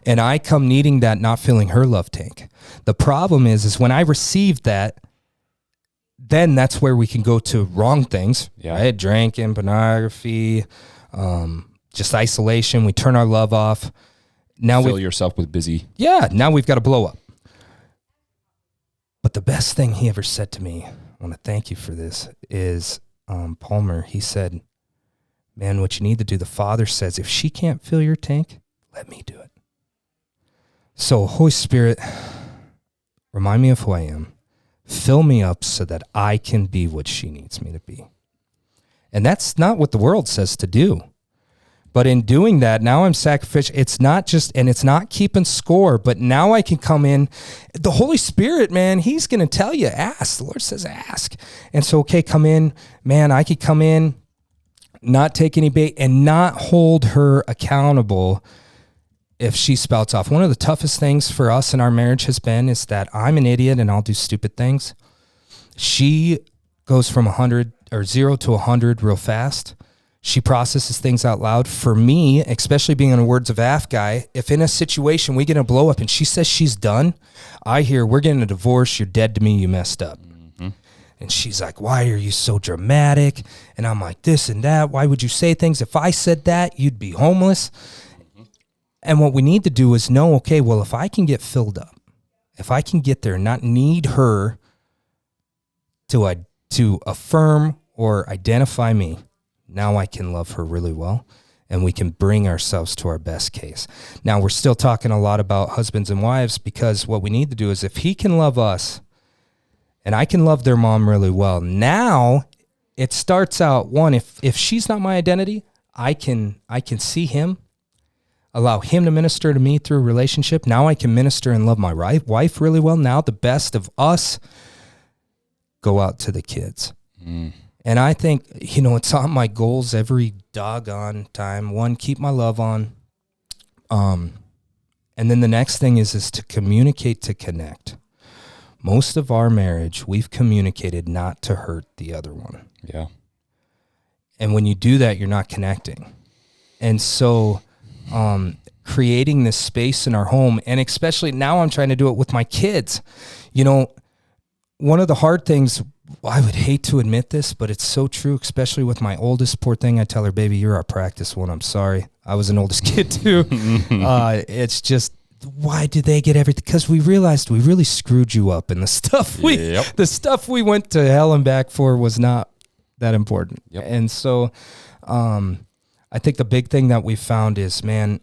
and I come needing that, not filling her love tank. The problem is when I receive that, then that's where we can go to wrong things, right? Drinking, pornography, just isolation. We turn our love off. Now fill yourself with busy. Yeah, now we've got to blow up. But the best thing he ever said to me, I want to thank you for this, is Palmer. He said, man, what you need to do, the Father says, if she can't fill your tank, let me do it. So, Holy Spirit, remind me of who I am. Fill me up so that I can be what she needs me to be. And that's not what the world says to do. But in doing that, now I'm sacrificial. It's not just, and it's not keeping score, but now I can come in. The Holy Spirit, man, he's going to tell you, ask. The Lord says, ask. And so, okay, come in. Man, I could come in, not take any bait, and not hold her accountable if she spouts off. One of the toughest things for us in our marriage has been is that I'm an idiot and I'll do stupid things. She goes from 0 to 100 real fast. She processes things out loud. For me, especially being a words of Af guy, if in a situation we get a blow up and she says she's done, I hear, we're getting a divorce. You're dead to me. You messed up. And she's like, why are you so dramatic? And I'm like, this and that. Why would you say things? If I said that, you'd be homeless. And what we need to do is know, okay, well, if I can get filled up, if I can get there and not need her to affirm or identify me. Now I can love her really well, and we can bring ourselves to our best case. Now, we're still talking a lot about husbands and wives, because what we need to do is, if he can love us and I can love their mom really well, now it starts out, one, if she's not my identity, I can see him, allow him to minister to me through a relationship. Now I can minister and love my wife really well. Now the best of us go out to the kids. And I think, it's on my goals every doggone time. One, keep my love on. And then the next thing is to communicate, to connect. Most of our marriage, we've communicated not to hurt the other one. Yeah. And when you do that, you're not connecting. And so creating this space in our home, and especially now I'm trying to do it with my kids. One of the hard things, I would hate to admit this, but it's so true, especially with my oldest. Poor thing, I tell her, baby, you're our practice one. I'm sorry. I was an oldest kid too. It's just, why do they get everything? Because we realized we really screwed you up, and the stuff we went to hell and back for was not that important. Yep. And so I think the big thing that we found is, man,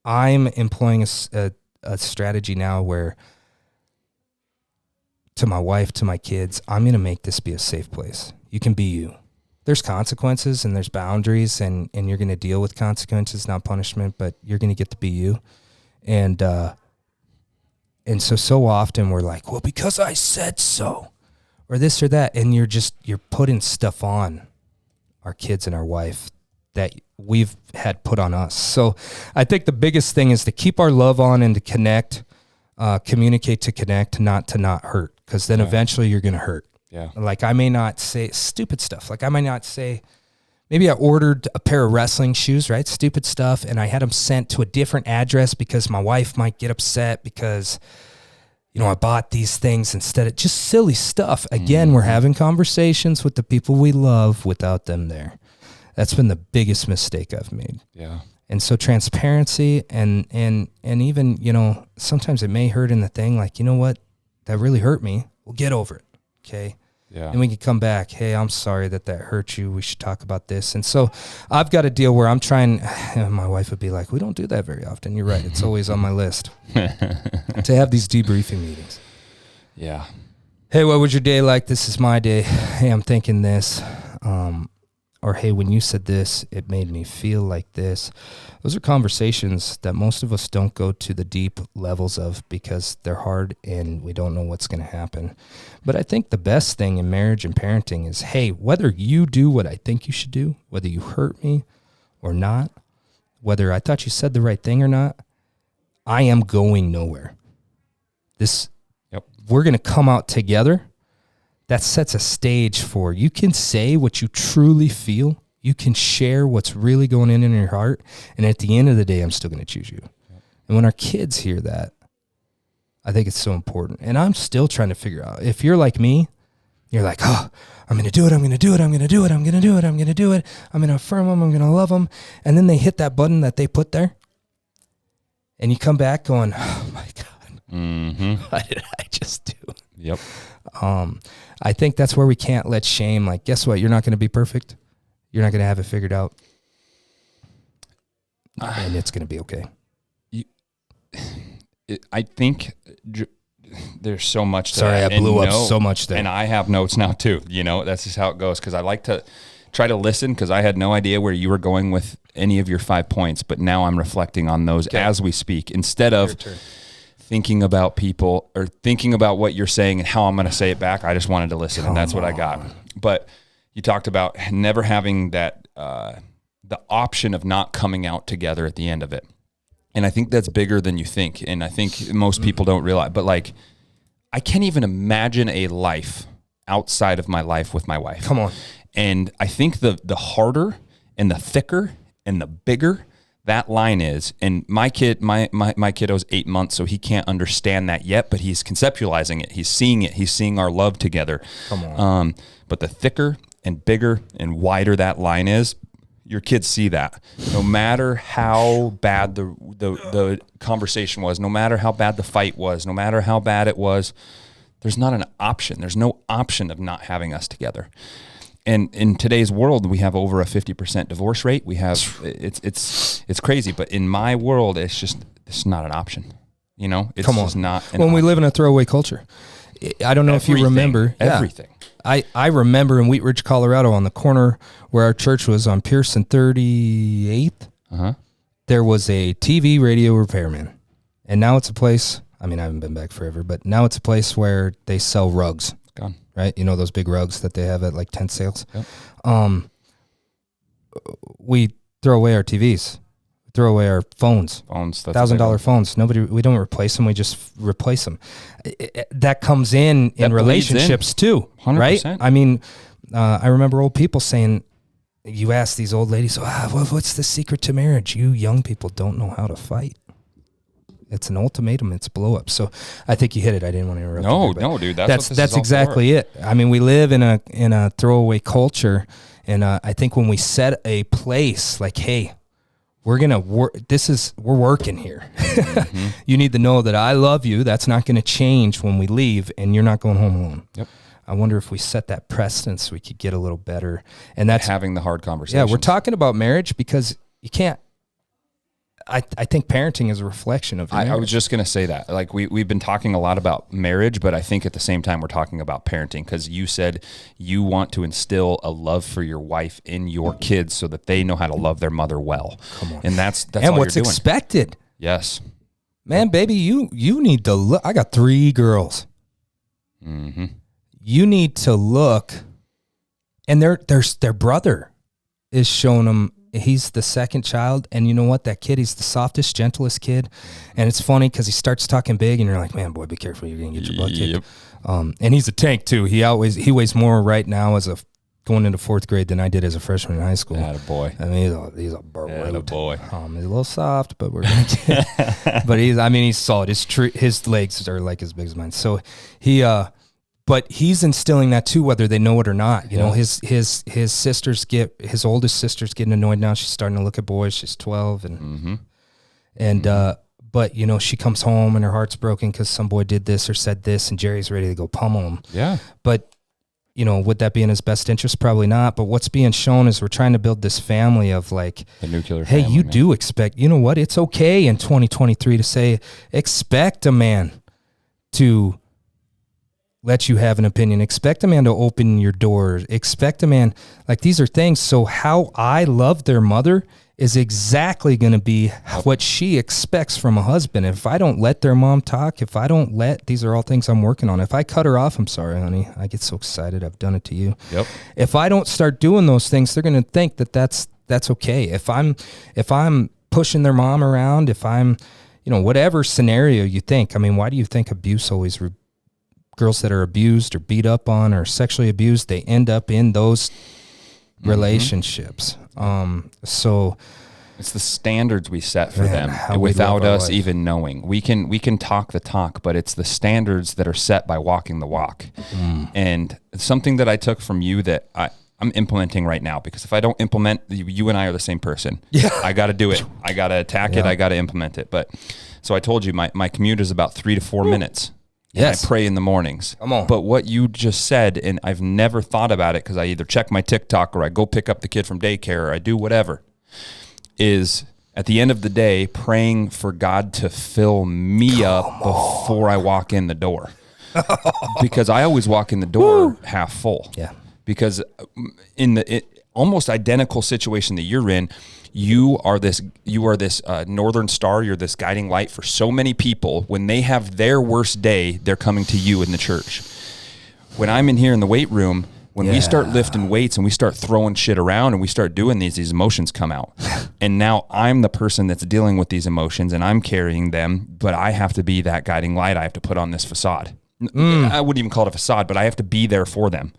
I'm employing a strategy now where, to my wife, to my kids, I'm going to make this be a safe place. You can be you. There's consequences and there's boundaries, and you're going to deal with consequences, not punishment, but you're going to get to be you. And so often we're like, well, because I said so, or this or that. And you're putting stuff on our kids and our wife that we've had put on us. So I think the biggest thing is to keep our love on and to connect, communicate to connect, not to not hurt. Because then eventually you're going to hurt. Yeah. Like, I may not say stupid stuff. Like, I might not say, maybe I ordered a pair of wrestling shoes, right? Stupid stuff. And I had them sent to a different address because my wife might get upset because, I bought these things instead of just silly stuff. Again, we're having conversations with the people we love without them there. That's been the biggest mistake I've made. Yeah. And so transparency and even, sometimes it may hurt in the thing, like, you know what? That really hurt me. We'll get over it. Okay. Yeah. And we can come back. Hey, I'm sorry that hurt you. We should talk about this. And so I've got a deal where I'm trying, my wife would be like, we don't do that very often. You're right. It's always on my list to have these debriefing meetings. Yeah. Hey, what was your day like? This is my day. Hey, I'm thinking this. Or, hey, when you said this, it made me feel like this. Those are conversations that most of us don't go to the deep levels of because they're hard and we don't know what's going to happen. But I think the best thing in marriage and parenting is, hey, whether you do what I think you should do, whether you hurt me or not, whether I thought you said the right thing or not, I am going nowhere. We're going to come out together. That sets a stage for, you can say what you truly feel. You can share what's really going in your heart. And at the end of the day, I'm still going to choose you. Yep. And when our kids hear that, I think it's so important. And I'm still trying to figure out, if you're like me, you're like, oh, I'm going to do it. I'm going to do it. I'm going to do it. I'm going to do it. I'm going to do it. I'm going to affirm them. I'm going to love them. And then they hit that button that they put there. And you come back going, oh my God, what did I just do? Yep. I think that's where we can't let shame, like, guess what? You're not going to be perfect. You're not going to have it figured out. And it's going to be okay. I think there's so much to Sorry, that. I blew up so much there. And I have notes now too. That's just how it goes. Because I like to try to listen, because I had no idea where you were going with any of your 5 points. But now I'm reflecting on those as we speak, instead of thinking about people or thinking about what you're saying and how I'm going to say it back. I just wanted to listen, and that's what I got. But you talked about never having that, the option of not coming out together at the end of it. And I think that's bigger than you think. And I think most people don't realize, but like, I can't even imagine a life outside of my life with my wife. Come on. And I think the harder and the thicker and the bigger that line is, and my kiddo's 8 months, so he can't understand that yet, but he's conceptualizing it. He's seeing it. He's seeing our love together. Come on. But the thicker and bigger and wider that line is, your kids see that. No matter how bad the conversation was, no matter how bad the fight was, no matter how bad it was, there's not an option. There's no option of not having us together. And in today's world, we have over a 50% divorce rate. We have, it's crazy. But in my world, it's not an option. You know, it's just not an option. We live in a throwaway culture. I don't know if you remember. Everything. Yeah. I remember in Wheat Ridge, Colorado, on the corner where our church was on Pierce and 38th, there was a TV radio repairman. And now it's a place, I mean, I haven't been back forever, but now it's a place where they sell rugs. Gone. Right? You know those big rugs that they have at like tent sales? Yep. We throw away our TVs. Throw away our phones. $1,000 phones. We don't replace them. We just replace them. That comes in relationships too, 100%. Right? I mean, I remember old people saying, you ask these old ladies, what's the secret to marriage? You young people don't know how to fight. It's an ultimatum. It's a blow up. So I think you hit it. I didn't want to interrupt. No, dude. That's exactly it. I mean, we live in a throwaway culture, and I think when we set a place like, hey, we're gonna work. We're working here. Mm-hmm. You need to know that I love you. That's not going to change when we leave, and you're not going home alone. Yep. I wonder if we set that precedence, we could get a little better. And that's having the hard conversations. Yeah, we're talking about marriage because you can't. I think parenting is a reflection of your marriage. I was just going to say that. Like we've been talking a lot about marriage, but I think at the same time we're talking about parenting, because you said you want to instill a love for your wife in your kids so that they know how to love their mother well. Come on. And that's and all what's you're doing. Expected. Yes. Man, baby, you need to look. I got 3 girls. Mm-hmm. You need to look, and their brother is showing them. He's the second child, and you know what? That kid, he's the softest, gentlest kid, and it's funny because he starts talking big, and you're like, man, boy, be careful, you're gonna get your butt kicked. Yep. And he's a tank too. He weighs more right now as going into 4th grade than I did as a freshman in high school. Attaboy. I mean, he's a brute. Attaboy. He's a little soft, but we're gonna get. But he's solid. His legs are like as big as mine. So but he's instilling that too, whether they know it or not. You know, his sisters his oldest sister's getting annoyed now. She's starting to look at boys. She's 12, but you know, she comes home and her heart's broken because some boy did this or said this, and Jerry's ready to go pummel him. Yeah. But you know, would that be in his best interest? Probably not. But what's being shown is we're trying to build this family of like the nuclear. Hey, family, you do expect. You know what? It's okay in 2023 to say expect a man to let you have an opinion. Expect a man to open your door. Expect a man, like these are things. So how I love their mother is exactly going to be what she expects from a husband. If I don't let their mom talk, these are all things I'm working on. If I cut her off, I'm sorry, honey. I get so excited. I've done it to you. Yep. If I don't start doing those things, they're going to think that that's okay. If I'm pushing their mom around, if I'm, you know, whatever scenario you think, I mean, why do you think abuse always girls that are abused or beat up on or sexually abused, they end up in those relationships. So it's the standards we set for them without us even knowing. We can talk the talk, but it's the standards that are set by walking the walk. And something that I took from you that I'm implementing right now, because if I don't implement, you and I are the same person. Yeah. I got to do it. I got to attack it. I got to implement it. But so I told you my commute is about 3 to 4 minutes. Yes. I pray in the mornings. Come on. But what you just said, and I've never thought about it because I either check my TikTok or I go pick up the kid from daycare or I do whatever, is at the end of the day, praying for God to fill me up before I walk in the door. Because I always walk in the door half full. Yeah. Because in the almost identical situation that you're in, you are this northern star. You're this guiding light for so many people. When they have their worst day, they're coming to you in the church. When I'm in here in the weight room, when we start lifting weights and we start throwing shit around and we start doing these emotions come out. And now I'm the person that's dealing with these emotions and I'm carrying them, but I have to be that guiding light. I have to put on this facade. I wouldn't even call it a facade, but I have to be there for them.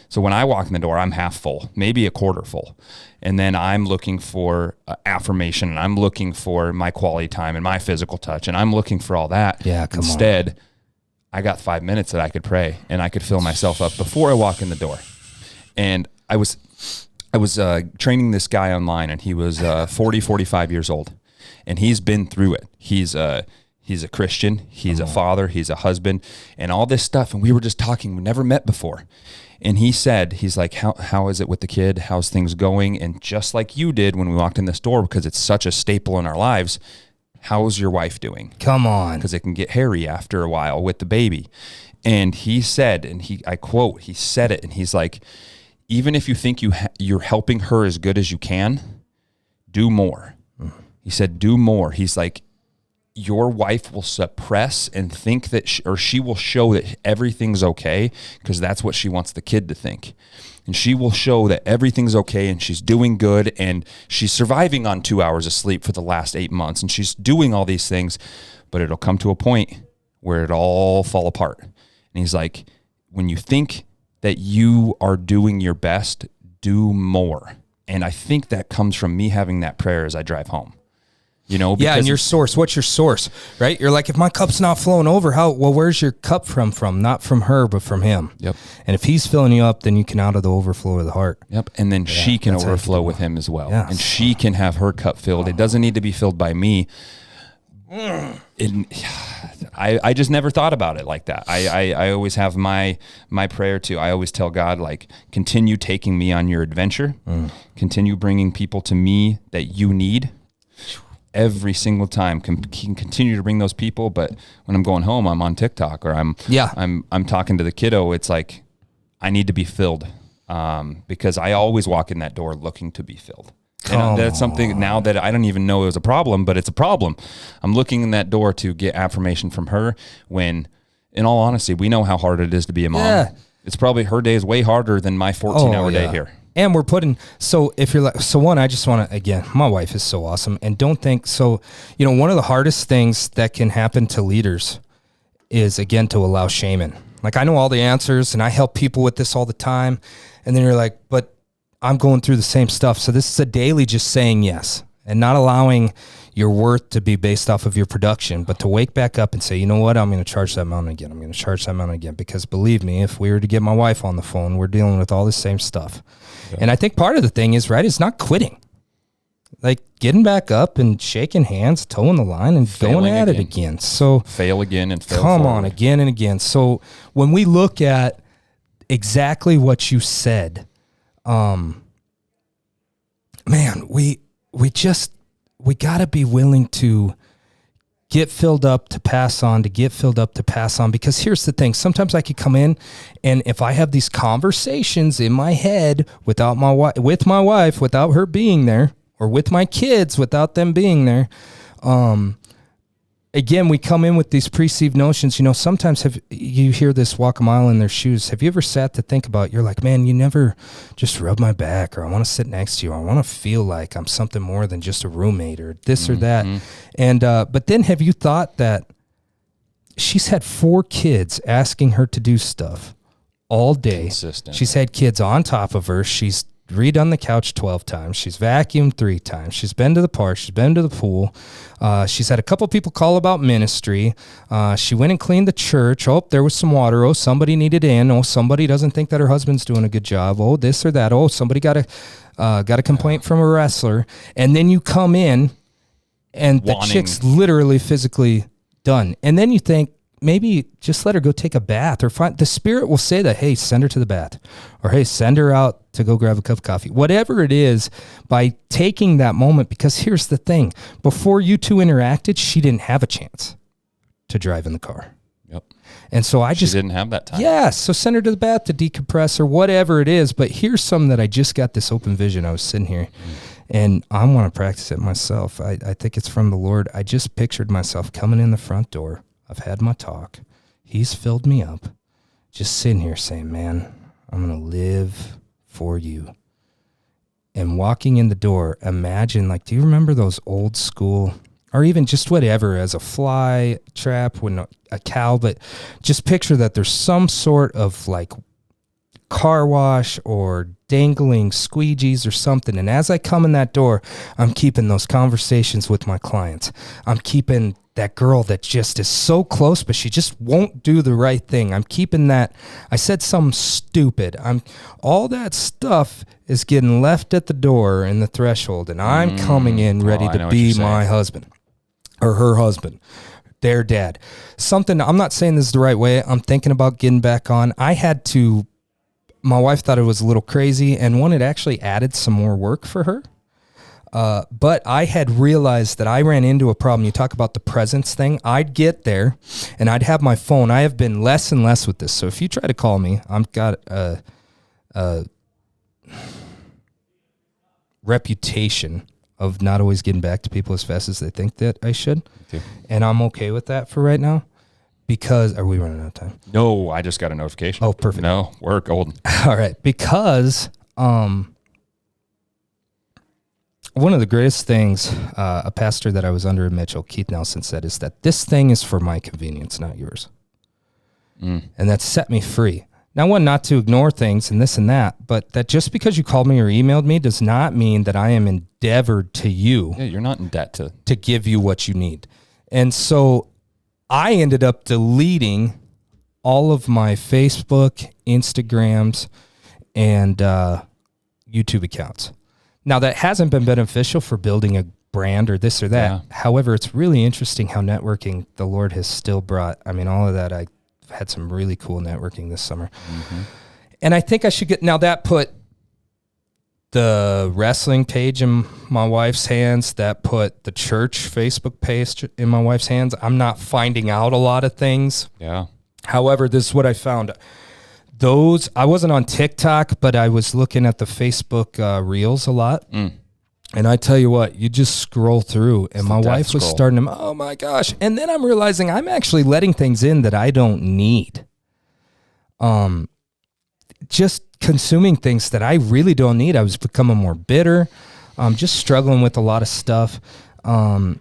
So when I walk in the door, I'm half full, maybe a quarter full. And then I'm looking for affirmation, and I'm looking for my quality time and my physical touch, and I'm looking for all that. Yeah, Instead, I got 5 minutes that I could pray, and I could fill myself up before I walk in the door. And I was training this guy online, and he was 45 years old, and he's been through it. He's a Christian. He's a father. He's a husband, and all this stuff. And we were just talking. We never met before. And he said, he's like, how is it with the kid? How's things going? And just like you did when we walked in this door, because it's such a staple in our lives, how's your wife doing? Come on. Because it can get hairy after a while with the baby. And he said, and I quote, he said it, and he's like, even if you think you're helping her as good as you can, do more. He said, do more. He's like, your wife will suppress and think that, she will show that everything's okay, because that's what she wants the kid to think. And she will show that everything's okay and she's doing good and she's surviving on 2 hours of sleep for the last 8 months and she's doing all these things, but it'll come to a point where it all fall apart. And he's like, when you think that you are doing your best, do more. And I think that comes from me having that prayer as I drive home. You know, yeah, and your source, what's your source, right? You're like, if my cup's not flowing over, where's your cup from? Not from her, but from him. Yep. And if he's filling you up, then you can out of the overflow of the heart. Yep. And then she can overflow with him as well. Yeah. And she can have her cup filled. It doesn't need to be filled by me. I just never thought about it like that. I always have my prayer too. I always tell God, like, continue taking me on your adventure. Continue bringing people to me that you need. Every single time can continue to bring those people, but when I'm going home, I'm on TikTok or I'm talking to the kiddo. It's like I need to be filled because I always walk in that door looking to be filled. And that's something now that I don't even know it was a problem, but it's a problem. I'm looking in that door to get affirmation from her when, in all honesty, we know how hard it is to be a mom. Yeah. It's probably her day is way harder than my 14-hour day here. And we're putting, so if you're like, so one, I just want to, again, my wife is so awesome. And don't think, so, you know, one of the hardest things that can happen to leaders is, again, to allow shame in. Like, I know all the answers and I help people with this all the time. And then you're like, but I'm going through the same stuff. So this is a daily just saying yes and not allowing your worth to be based off of your production, but to wake back up and say, you know what, I'm going to charge that mountain again. I'm going to charge that mountain again. Because believe me, if we were to get my wife on the phone, we're dealing with all the same stuff. Yeah. And I think part of the thing is, right, it's not quitting. Like getting back up and shaking hands, towing the line and going at it again. So fail again and fail come forward. On again and again. So when we look at exactly what you said, man, we got to be willing to get filled up to pass on, because here's the thing. Sometimes I could come in and if I have these conversations in my head with my wife, without her being there, or with my kids without them being there, again, we come in with these preconceived notions. You know, sometimes you hear this walk a mile in their shoes. Have you ever sat to think about, you're like, man, you never just rub my back, or I want to sit next to you. Or I want to feel like I'm something more than just a roommate or this or that. And, but then have you thought that she's had 4 kids asking her to do stuff all day. Consistent. She's had kids on top of her. She's redone the couch 12 times. She's vacuumed 3 times. She's been to the park. She's been to the pool. She's had a couple people call about ministry. She went and cleaned the church. Oh, there was some water. Oh, somebody needed in. Oh, somebody doesn't think that her husband's doing a good job. Oh, this or that. Oh, somebody got a complaint from a wrestler. And then you come in and the chick's literally physically done. And then you think, maybe just let her go take a bath, or the Spirit will say that, hey, send her to the bath, or hey, send her out to go grab a cup of coffee, whatever it is, by taking that moment. Because here's the thing, before you two interacted, she didn't have a chance to drive in the car. Yep. And so she didn't have that time. Yeah. So send her to the bath to decompress or whatever it is. But here's something that I just got this open vision. I was sitting here and I want to practice it myself. I think it's from the Lord. I just pictured myself coming in the front door. I've had my talk. He's filled me up. Just sitting here saying, man, I'm going to live for you. And walking in the door, imagine, like, do you remember those old school, or even just whatever, as a fly trap, when a cow, but just picture that there's some sort of like car wash or dangling squeegees or something. And as I come in that door, I'm keeping those conversations with my clients. I'm keeping that girl that just is so close, but she just won't do the right thing. I'm keeping that. I said something stupid. All that stuff is getting left at the door in the threshold, and I'm coming in ready to be my husband or her husband, their dad. Something, I'm not saying this is the right way. I'm thinking about getting back on. My wife thought it was a little crazy, and one, it actually added some more work for her. But I had realized that I ran into a problem. You talk about the presence thing. I'd get there, and I'd have my phone. I have been less and less with this. So if you try to call me, I've got a reputation of not always getting back to people as fast as they think that I should. And I'm okay with that for right now. Because, are we running out of time? No, I just got a notification. Oh, perfect. No, we're golden. All right. Because one of the greatest things a pastor that I was under in Mitchell, Keith Nelson, said is that this thing is for my convenience, not yours. And that set me free. Now, one, not to ignore things and this and that, but that just because you called me or emailed me does not mean that I am endeavored to you. Yeah, you're not in debt to give you what you need. And so I ended up deleting all of my Facebook, Instagrams, and YouTube accounts. Now, that hasn't been beneficial for building a brand or this or that. Yeah. However, it's really interesting how networking the Lord has still brought. I mean, all of that, I had some really cool networking this summer. And I think I should get, now that put the wrestling page in my wife's hands, that put the church Facebook page in my wife's hands. I'm not finding out a lot of things. Yeah. However, this is what I found. I wasn't on TikTok, but I was looking at the Facebook Reels a lot. And I tell you what, you just scroll through, and my wife was starting to, oh my gosh. And then I'm realizing I'm actually letting things in that I don't need. Just consuming things that I really don't need. I was becoming more bitter, just struggling with a lot of stuff, and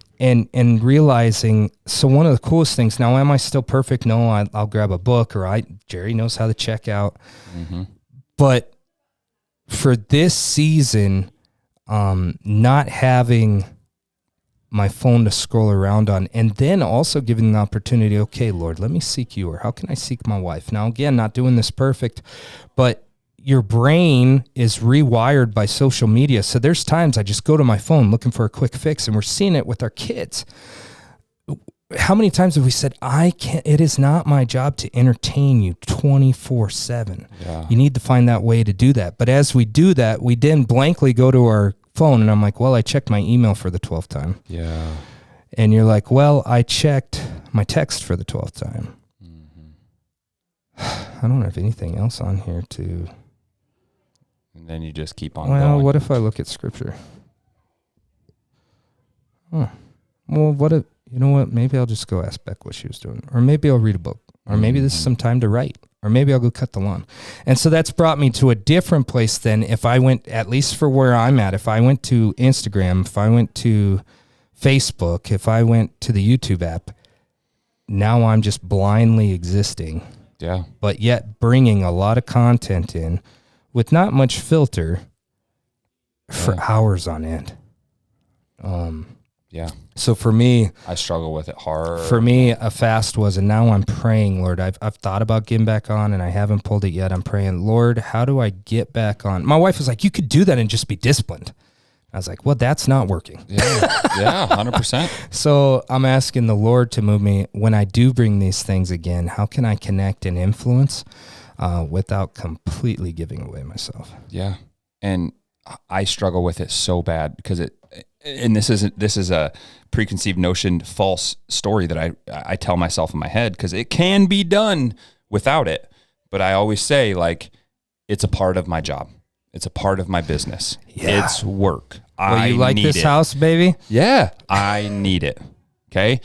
realizing, so one of the coolest things, now am I still perfect? No, I'll grab a book, or Jerry knows how to check out. But for this season, not having my phone to scroll around on, and then also giving the opportunity, okay, Lord, let me seek you, or how can I seek my wife? Now, again, not doing this perfect, but your brain is rewired by social media. So there's times I just go to my phone looking for a quick fix, and we're seeing it with our kids. How many times have we said, it is not my job to entertain you 24/7. Yeah. You need to find that way to do that. But as we do that, we then blankly go to our phone, and I'm like, well, I checked my email for the 12th time. Yeah. And you're like, well, I checked my text for the 12th time. I don't have anything else on here to... And then you just keep on going. going. What if I look at scripture? Well, what if... You know what? Maybe I'll just go ask Beck what she was doing. Or maybe I'll read a book. Or maybe this is some time to write. Or maybe I'll go cut the lawn. And so that's brought me to a different place than if I went, at least for where I'm at, if I went to Instagram, if I went to Facebook, if I went to the YouTube app, now I'm just blindly existing. Yeah. But yet bringing a lot of content in with not much filter for hours on end. Yeah. So for me, I struggle with it hard. For me, a fast was, and now I'm praying, Lord, I've thought about getting back on, and I haven't pulled it yet. I'm praying, Lord, how do I get back on? My wife was like, you could do that and just be disciplined. I was like, well, that's not working. Yeah, 100%. So I'm asking the Lord to move me when I do bring these things again. How can I connect and influence without completely giving away myself? Yeah. And I struggle with it so bad because this is a preconceived notion, false story that I tell myself in my head, because it can be done without it. But I always say, like, it's a part of my job. It's a part of my business. Yeah. It's work. Well, you like this house, baby? Yeah, I need it. Okay.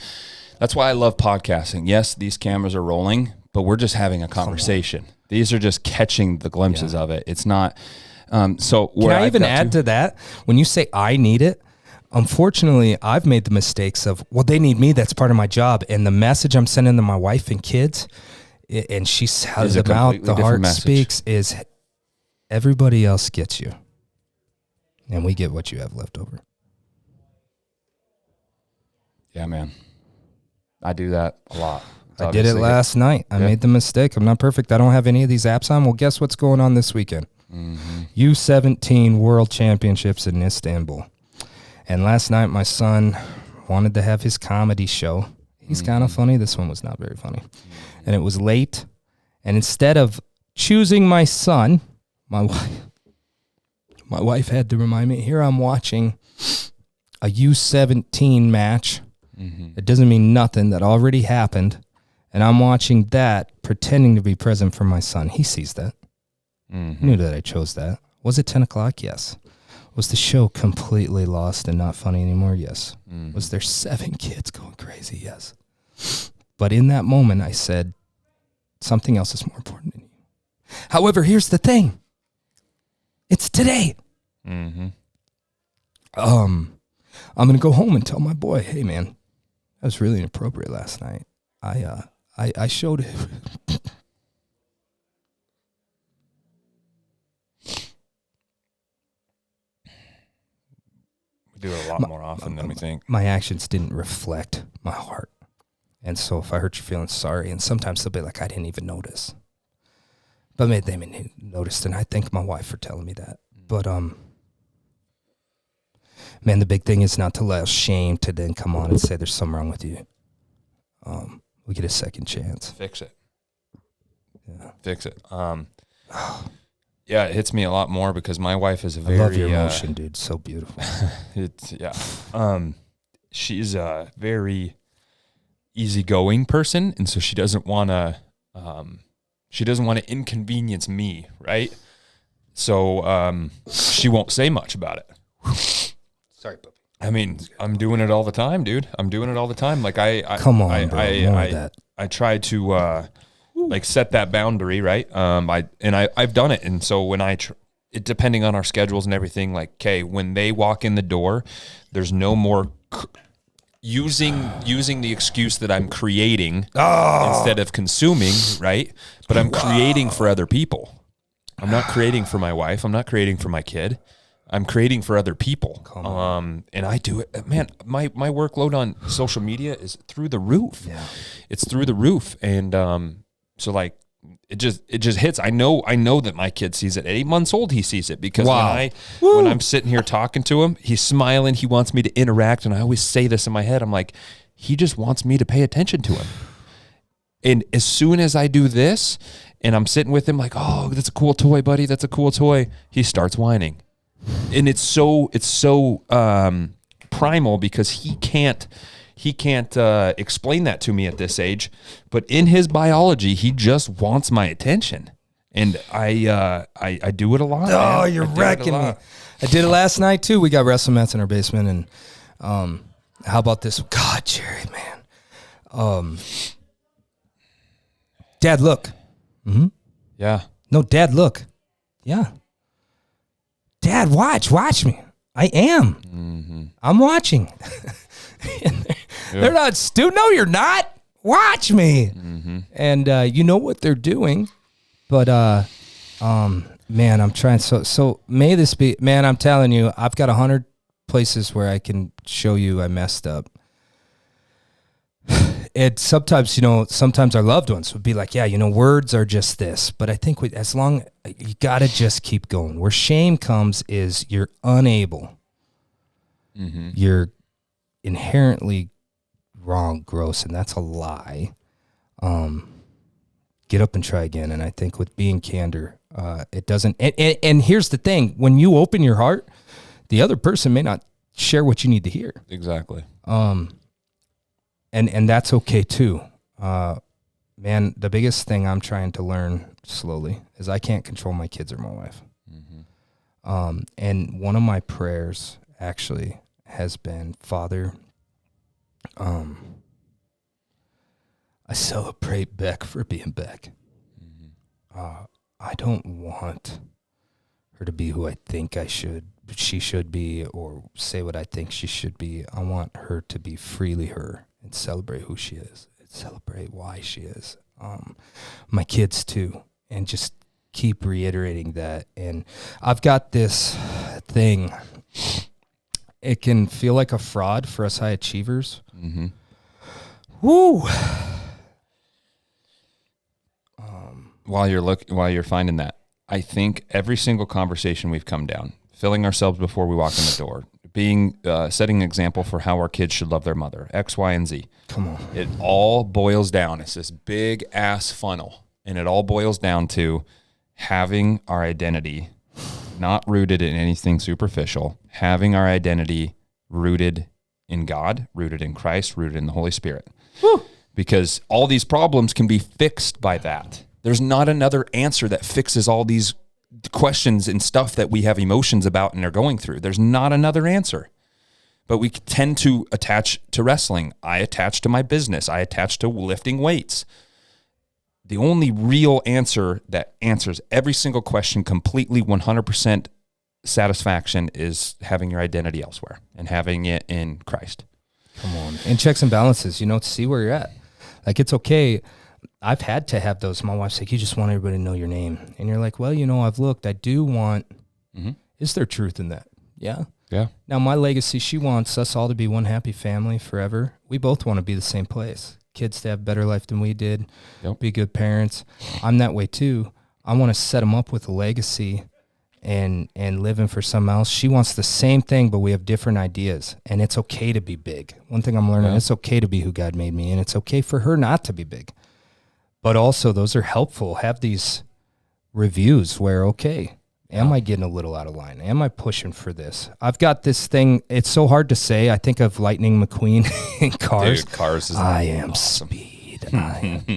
That's why I love podcasting. Yes, these cameras are rolling, but we're just having a conversation. These are just catching the glimpses of it. It's not. So can I even add to that? When you say I need it, unfortunately, I've made the mistakes of, well, they need me. That's part of my job. And the message I'm sending to my wife and kids, and she has them out, the heart speaks, is everybody else gets you. And we get what you have left over. Yeah, man. I do that a lot. I did it last night. I made the mistake. I'm not perfect. I don't have any of these apps on. Well, guess what's going on this weekend? U17 World Championships in Istanbul. And last night, my son wanted to have his comedy show. He's kind of funny. This one was not very funny. And it was late. And instead of choosing my son, my wife had to remind me, here I'm watching a U17 match. It doesn't mean nothing. That already happened. And I'm watching that, pretending to be present for my son. He sees that. He knew that I chose that. Was it 10 o'clock? Yes. Was the show completely lost and not funny anymore? Yes. Was there 7 kids going crazy? Yes. But in that moment, I said, something else is more important than you. However, here's the thing. It's today. I'm going to go home and tell my boy, hey, man, that was really inappropriate last night. I showed him. We do it a lot more often than we think. My actions didn't reflect my heart. And so if I hurt your feelings, sorry. And sometimes they'll be like, I didn't even notice. But they may noticed, and I thank my wife for telling me that. But, man, the big thing is not to allow shame to then come on and say there's something wrong with you. We get a second chance. Fix it. Yeah. Fix it. Yeah, it hits me a lot more because my wife is a very... I love your emotion, dude. So beautiful. She's a very easygoing person, and so she doesn't want to inconvenience me, right? So she won't say much about it. Sorry, puppy. I mean, I'm doing it all the time, dude. I'm doing it all the time. Like Come on, bro. More of that. I try to like set that boundary, right? I've done it, and so when depending on our schedules and everything, like, okay, when they walk in the door, there's no more using the excuse that I'm creating instead of consuming, right? But I'm creating for other people. I'm not creating for my wife. I'm not creating for my kid. I'm creating for other people. And I do it, man, my workload on social media is through the roof. Yeah. It's through the roof. And so like it just hits. I know that my kid sees it. At 8 months old, he sees it because when I'm sitting here talking to him, he's smiling, he wants me to interact, and I always say this in my head. I'm like, he just wants me to pay attention to him. And as soon as I do this and I'm sitting with him like, oh, that's a cool toy, buddy, that's a cool toy, he starts whining. And it's so primal because he can't explain that to me at this age, but in his biology, he just wants my attention, and I do it a lot. Oh, man. You're wrecking me. I did it last night too. We got wrestling mats in our basement, and how about this? God, Jerry, man. Dad, look. Yeah. No, Dad, look. Yeah. Dad, watch me. I am. I'm watching. They're not stupid. No, you're not. Watch me. And you know what they're doing. But man, I'm trying. So may this be, man, I'm telling you, I've got 100 places where I can show you I messed up. And sometimes our loved ones would be like, yeah, words are just this. But I think you got to just keep going. Where shame comes is you're unable. You're inherently wrong, gross, and that's a lie. Get up and try again. And I think with being candor, it doesn't. And here's the thing: when you open your heart, the other person may not share what you need to hear. Exactly. And that's okay too. Man, the biggest thing I'm trying to learn slowly is I can't control my kids or my wife. And one of my prayers actually has been, Father, I celebrate Beck for being Beck. I don't want her to be who I think she should be, or say what I think she should be. I want her to be freely her and celebrate who she is and celebrate why she is. My kids too, and just keep reiterating that. And I've got this thing. It can feel like a fraud for us high achievers. Woo. While you're finding that, I think every single conversation we've come down, filling ourselves before we walk in the door, setting an example for how our kids should love their mother, X, Y, and Z. Come on. It all boils down. It's this big ass funnel, and it all boils down to having our identity not rooted in anything superficial, having our identity rooted in God, rooted in Christ, rooted in the Holy Spirit. Woo. Because all these problems can be fixed by that. There's not another answer that fixes all these questions and stuff that we have emotions about and are going through. There's not another answer. But we tend to attach to wrestling. I attach to my business. I attach to lifting weights. The only real answer that answers every single question completely 100% satisfaction is having your identity elsewhere and having it in Christ. Come on. And checks and balances, to see where you're at. Like, it's okay. I've had to have those. My wife's like, you just want everybody to know your name. And you're like, well, I've looked. I do want, is there truth in that? Yeah. Yeah. Now, my legacy, she wants us all to be one happy family forever. We both want to be the same place. Kids to have a better life than we did, be good parents. I'm that way too. I want to set them up with a legacy and living for someone else. She wants the same thing, but we have different ideas. And it's okay to be big. One thing I'm learning, it's okay to be who God made me, and it's okay for her not to be big. But also, those are helpful. Have these reviews where, am I getting a little out of line? Am I pushing for this? I've got this thing. It's so hard to say. I think of Lightning McQueen in Cars. Dude, Cars is I am awesome. Speed.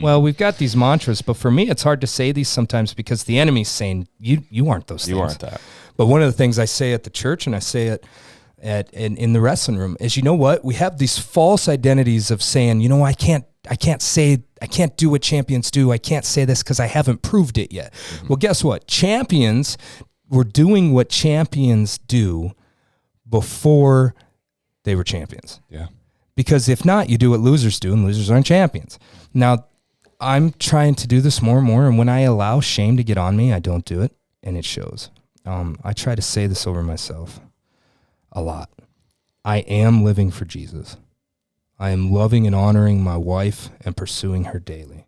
Well, we've got these mantras, but for me, it's hard to say these sometimes because the enemy's saying, you aren't those things. You aren't that. But one of the things I say at the church, and I say it in the wrestling room, is, what? We have these false identities of saying, I can't do what champions do. I can't say this because I haven't proved it yet. Mm-hmm. Well, guess what? Champions were doing what champions do before they were champions. Yeah. Because if not, you do what losers do, and losers aren't champions. Now, I'm trying to do this more and more, and when I allow shame to get on me, I don't do it, and it shows. I try to say this over myself a lot. I am living for Jesus. I am loving and honoring my wife and pursuing her daily.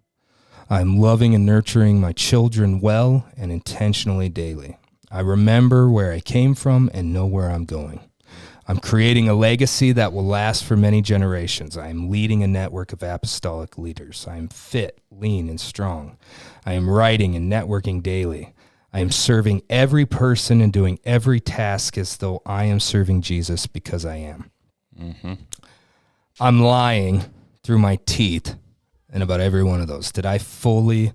I am loving and nurturing my children well and intentionally daily. I remember where I came from and know where I'm going. I'm creating a legacy that will last for many generations. I am leading a network of apostolic leaders. I am fit, lean, and strong. I am writing and networking daily. I am serving every person and doing every task as though I am serving Jesus because I am. Mm-hmm. I'm lying through my teeth in about every one of those. Did I fully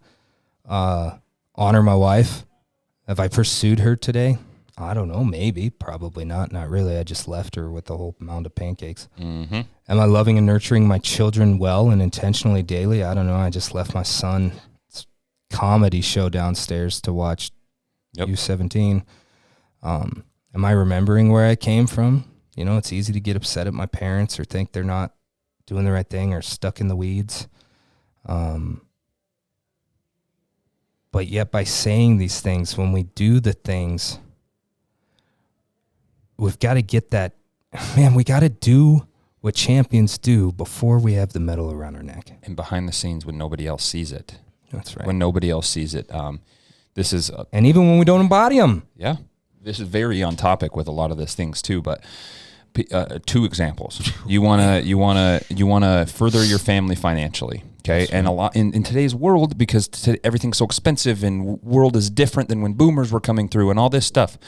honor my wife? Have I pursued her today? I don't know, maybe, probably not really. I just left her with a whole mound of pancakes. Mm-hmm. Am I loving and nurturing my children well and intentionally daily? I don't know. I just left my son's comedy show downstairs to watch U17. Am I remembering where I came from? It's easy to get upset at my parents or think they're not doing the right thing or stuck in the weeds. But yet by saying these things, when we do the things, we've got to get that, we got to do what champions do before we have the medal around our neck. And behind the scenes when nobody else sees it. That's right. When nobody else sees it. This is... and even when we don't embody them. Yeah. This is very on topic with a lot of these things too, but... two examples. You wanna further your family financially, okay? Right. And a lot in today's world, because everything's so expensive and world is different than when boomers were coming through and all this stuff.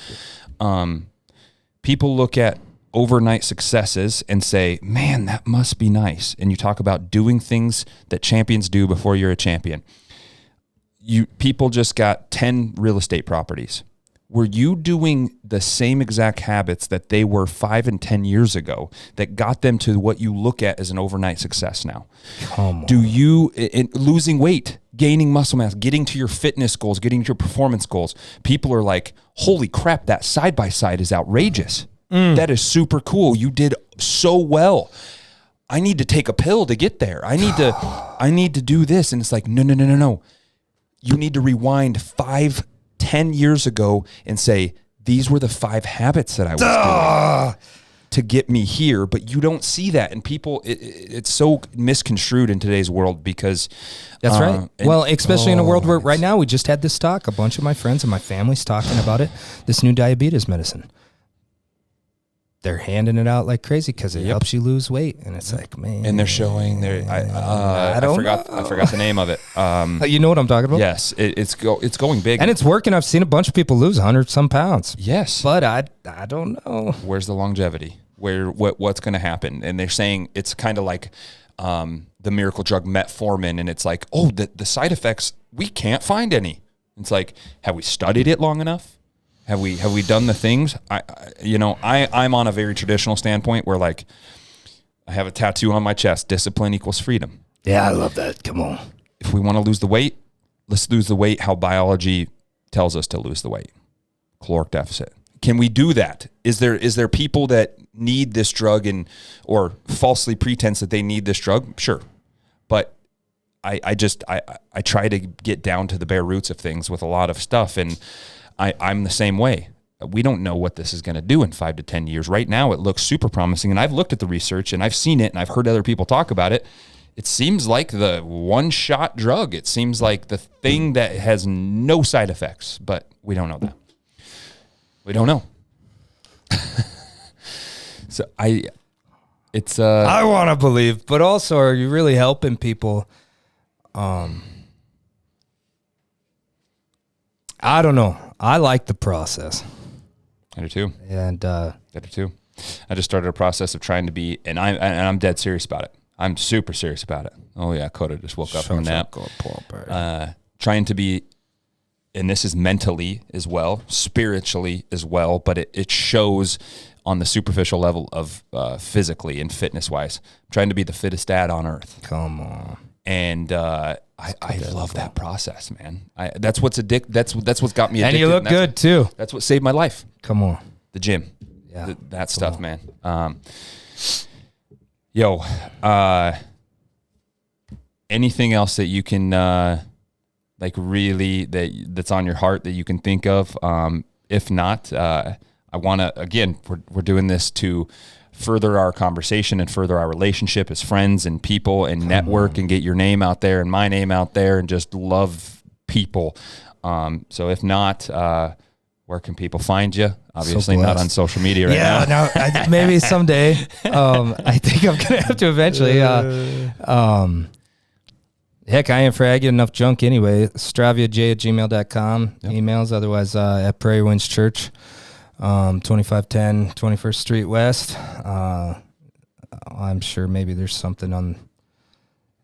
People look at overnight successes and say, "Man, that must be nice." And you talk about doing things that champions do before you're a champion. People just got 10 real estate properties. Were you doing the same exact habits that they were 5 and 10 years ago that got them to what you look at as an overnight success now? Come on. Do you, losing weight, gaining muscle mass, getting to your fitness goals, getting to your performance goals, people are like, holy crap, that side-by-side is outrageous. That is super cool. You did so well. I need to take a pill to get there. I need to do this. And it's like, no. You need to rewind 5-10 years ago and say, these were the 5 habits that I was doing to get me here. But you don't see that. And people, it's so misconstrued in today's world because... That's right. Well, especially in a world where right now we just had this talk. A bunch of my friends and my family's talking about it. This new diabetes medicine. they're handing it out like crazy because it Yep. helps you lose weight. And it's like, man. And they're showing I forgot the name of it. You know what I'm talking about? Yes, it's going big. And it's working. I've seen a bunch of people lose 100-some pounds. Yes. But I don't know. Where's the longevity? What's going to happen? And they're saying it's kind of like the miracle drug metformin, and it's like, oh, the side effects, we can't find any. It's like, have we studied it long enough? Have we done the things? I'm on a very traditional standpoint where, like, I have a tattoo on my chest, discipline equals freedom. Yeah, I love that. Come on. If we want to lose the weight, let's lose the weight how biology tells us to lose the weight. Caloric deficit. Can we do that? Is there people that need this drug or falsely pretense that they need this drug? Sure. But I try to get down to the bare roots of things with a lot of stuff, and I'm the same way. We don't know what this is going to do in 5 to 10 years. Right now, it looks super promising, and I've looked at the research, and I've seen it, and I've heard other people talk about it. It seems like the one-shot drug. It seems like the thing that has no side effects, but we don't know that. We don't know. So I want to believe, but also, are you really helping people? I don't know. I like the process. I do too. And I do too. I just started a process of trying to be, and I'm dead serious about it. I'm super serious about it. Oh yeah, Coda just woke up from a nap. Trying to be, and this is mentally as well, spiritually as well, but it shows on the superficial level of physically and fitness wise. I'm trying to be the fittest dad on earth. Come on. And I love that process, man. That's what's That's what's got me addicted. And you look good too. That's what saved my life. Come on. The gym. Yeah. That stuff, on. Man. Anything else that you can like really that's on your heart that you can think of? If not, I want to, again, we're doing this to further our conversation and further our relationship as friends and people and network and get your name out there and my name out there and just love people. So if not, where can people find you? Obviously not on social media right now. Yeah, no, maybe someday. I think I'm going to have to eventually. Heck, I ain't frag enough junk anyway. StraviaJ@gmail.com. Yep. Emails, otherwise at Prairie Winds Church. 2510 21st Street West. I'm sure maybe there's something on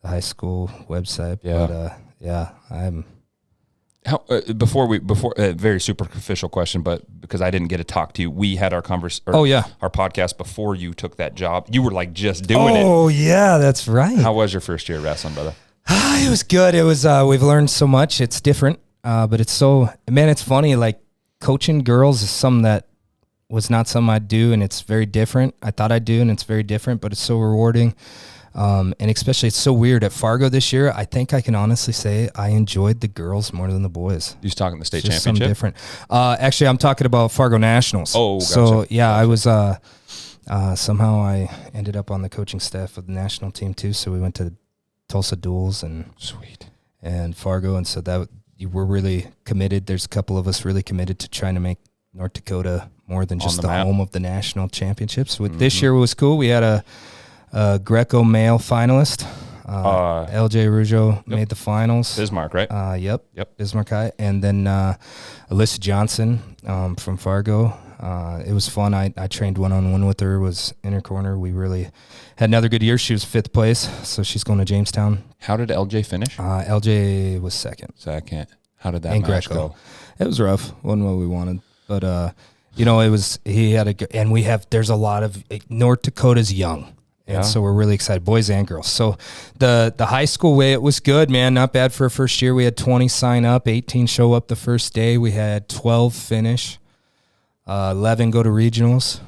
the high school website. Yeah. But I'm. How, before very superficial question, but because I didn't get to talk to you, we had our our podcast before you took that job. You were like just doing it. Oh yeah, that's right. How was your first year of wrestling, brother? It was good. It was. We've learned so much. It's different, but it's so. Man, it's funny. Like coaching girls is something that was not something I'd do, and it's very different. I thought I'd do, and it's very different, but it's so rewarding. And especially, it's so weird at Fargo this year. I think I can honestly say I enjoyed the girls more than the boys. You was talking the state It's just championship? something different. Actually, I'm talking about Fargo Nationals. Oh, gotcha. So yeah, I was. Somehow I ended up on the coaching staff of the national team too. So we went to Tulsa Duels and Fargo, and so that we're really committed. There's a couple of us really committed to trying to make North Dakota more than just the home of the national championships. With this year, it was cool. We had a Greco male finalist. LJ Rougeau made the finals. Bismarck, right? Yep. Bismarck High. And then Alyssa Johnson from Fargo. It was fun. I trained one-on-one with her, was in her corner. We really had another good year. She was 5th place, so she's going to Jamestown. How did LJ finish? LJ was second. How did that match go? It was rough. Wasn't what we wanted. But, it was, there's a lot of, North Dakota's young. And so we're really excited, boys and girls. So the high school way, it was good, man. Not bad for a first year. We had 20 sign up, 18 show up the first day. We had 12 finish, 11 go to regionals.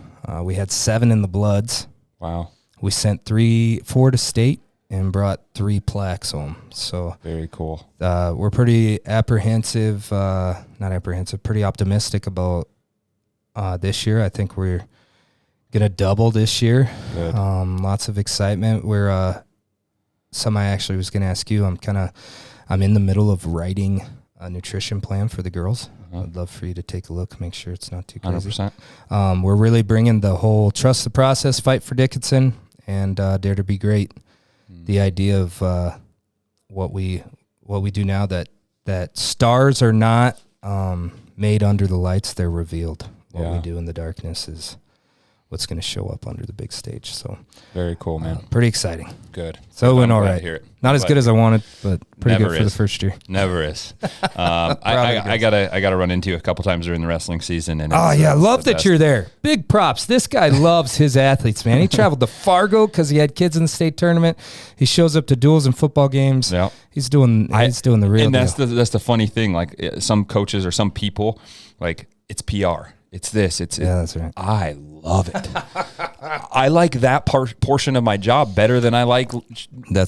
We had 7 in the Bloods. Wow. We sent 4 to state and brought 3 plaques home. So very cool. We're pretty pretty optimistic about this year. I think we're gonna double this year. Good. Lots of excitement. We're some I actually was gonna ask you. I'm in the middle of writing a nutrition plan for the girls. I'd love for you to take a look, make sure it's not too crazy. 100%. We're really bringing the whole trust the process, fight for Dickinson, and dare to be great. The idea of what we do now, that stars are not made under the lights, they're revealed. What we do in the darkness is what's going to show up under the big stage. So very cool, man. Pretty exciting. Good. So it went all right. Not as good as I wanted, but pretty good for the first year. Never is. I gotta run into you a couple times during the wrestling season. And I love that you're there. Big props. This guy loves his athletes, man. He traveled to Fargo because he had kids in the state tournament. He shows up to duels and football games. Yeah. He's doing the real and that's deal. that's the funny thing. Like some coaches or some people, like it's PR. It's this. That's right. I love it. I like that portion of my job better than I like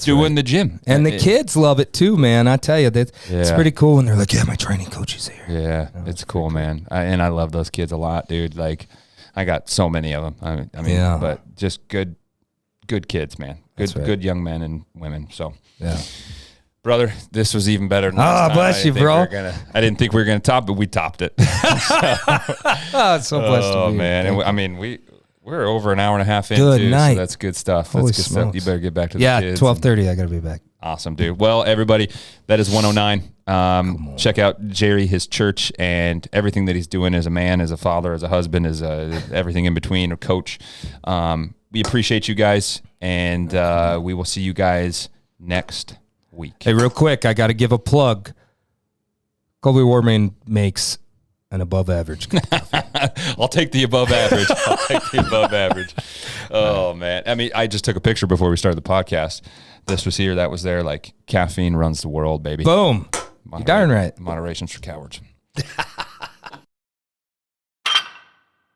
doing the gym. And the kids love it too, man. I tell you, it's pretty cool when they're like, "Yeah, my training coach is here." Yeah, it's cool, man. And I love those kids a lot, dude. Like, I got so many of them. I mean, but just good kids, man. Good young men and women. So yeah. Brother, this was even better than last time. Bless you, bro. I didn't think we were going to top, but we topped it. It's so blessed to be man. here. And I mean, we're over an hour and a half in, Good night. so that's good stuff. Holy That's good stuff. smokes. You better get back to the kids. 12:30, I got to be back. Awesome, dude. Well, everybody, that is 109. Check out Jerry, his church, and everything that he's doing as a man, as a father, as a husband, as everything in between, a coach. We appreciate you guys, and we will see you guys next week. Hey, real quick, I got to give a plug. Colby Warman makes an above average. I'll take the above average. Oh, man. I mean, I just took a picture before we started the podcast. This was here, that was there. Like, caffeine runs the world, baby. Boom. You're darn right. Moderation's for cowards.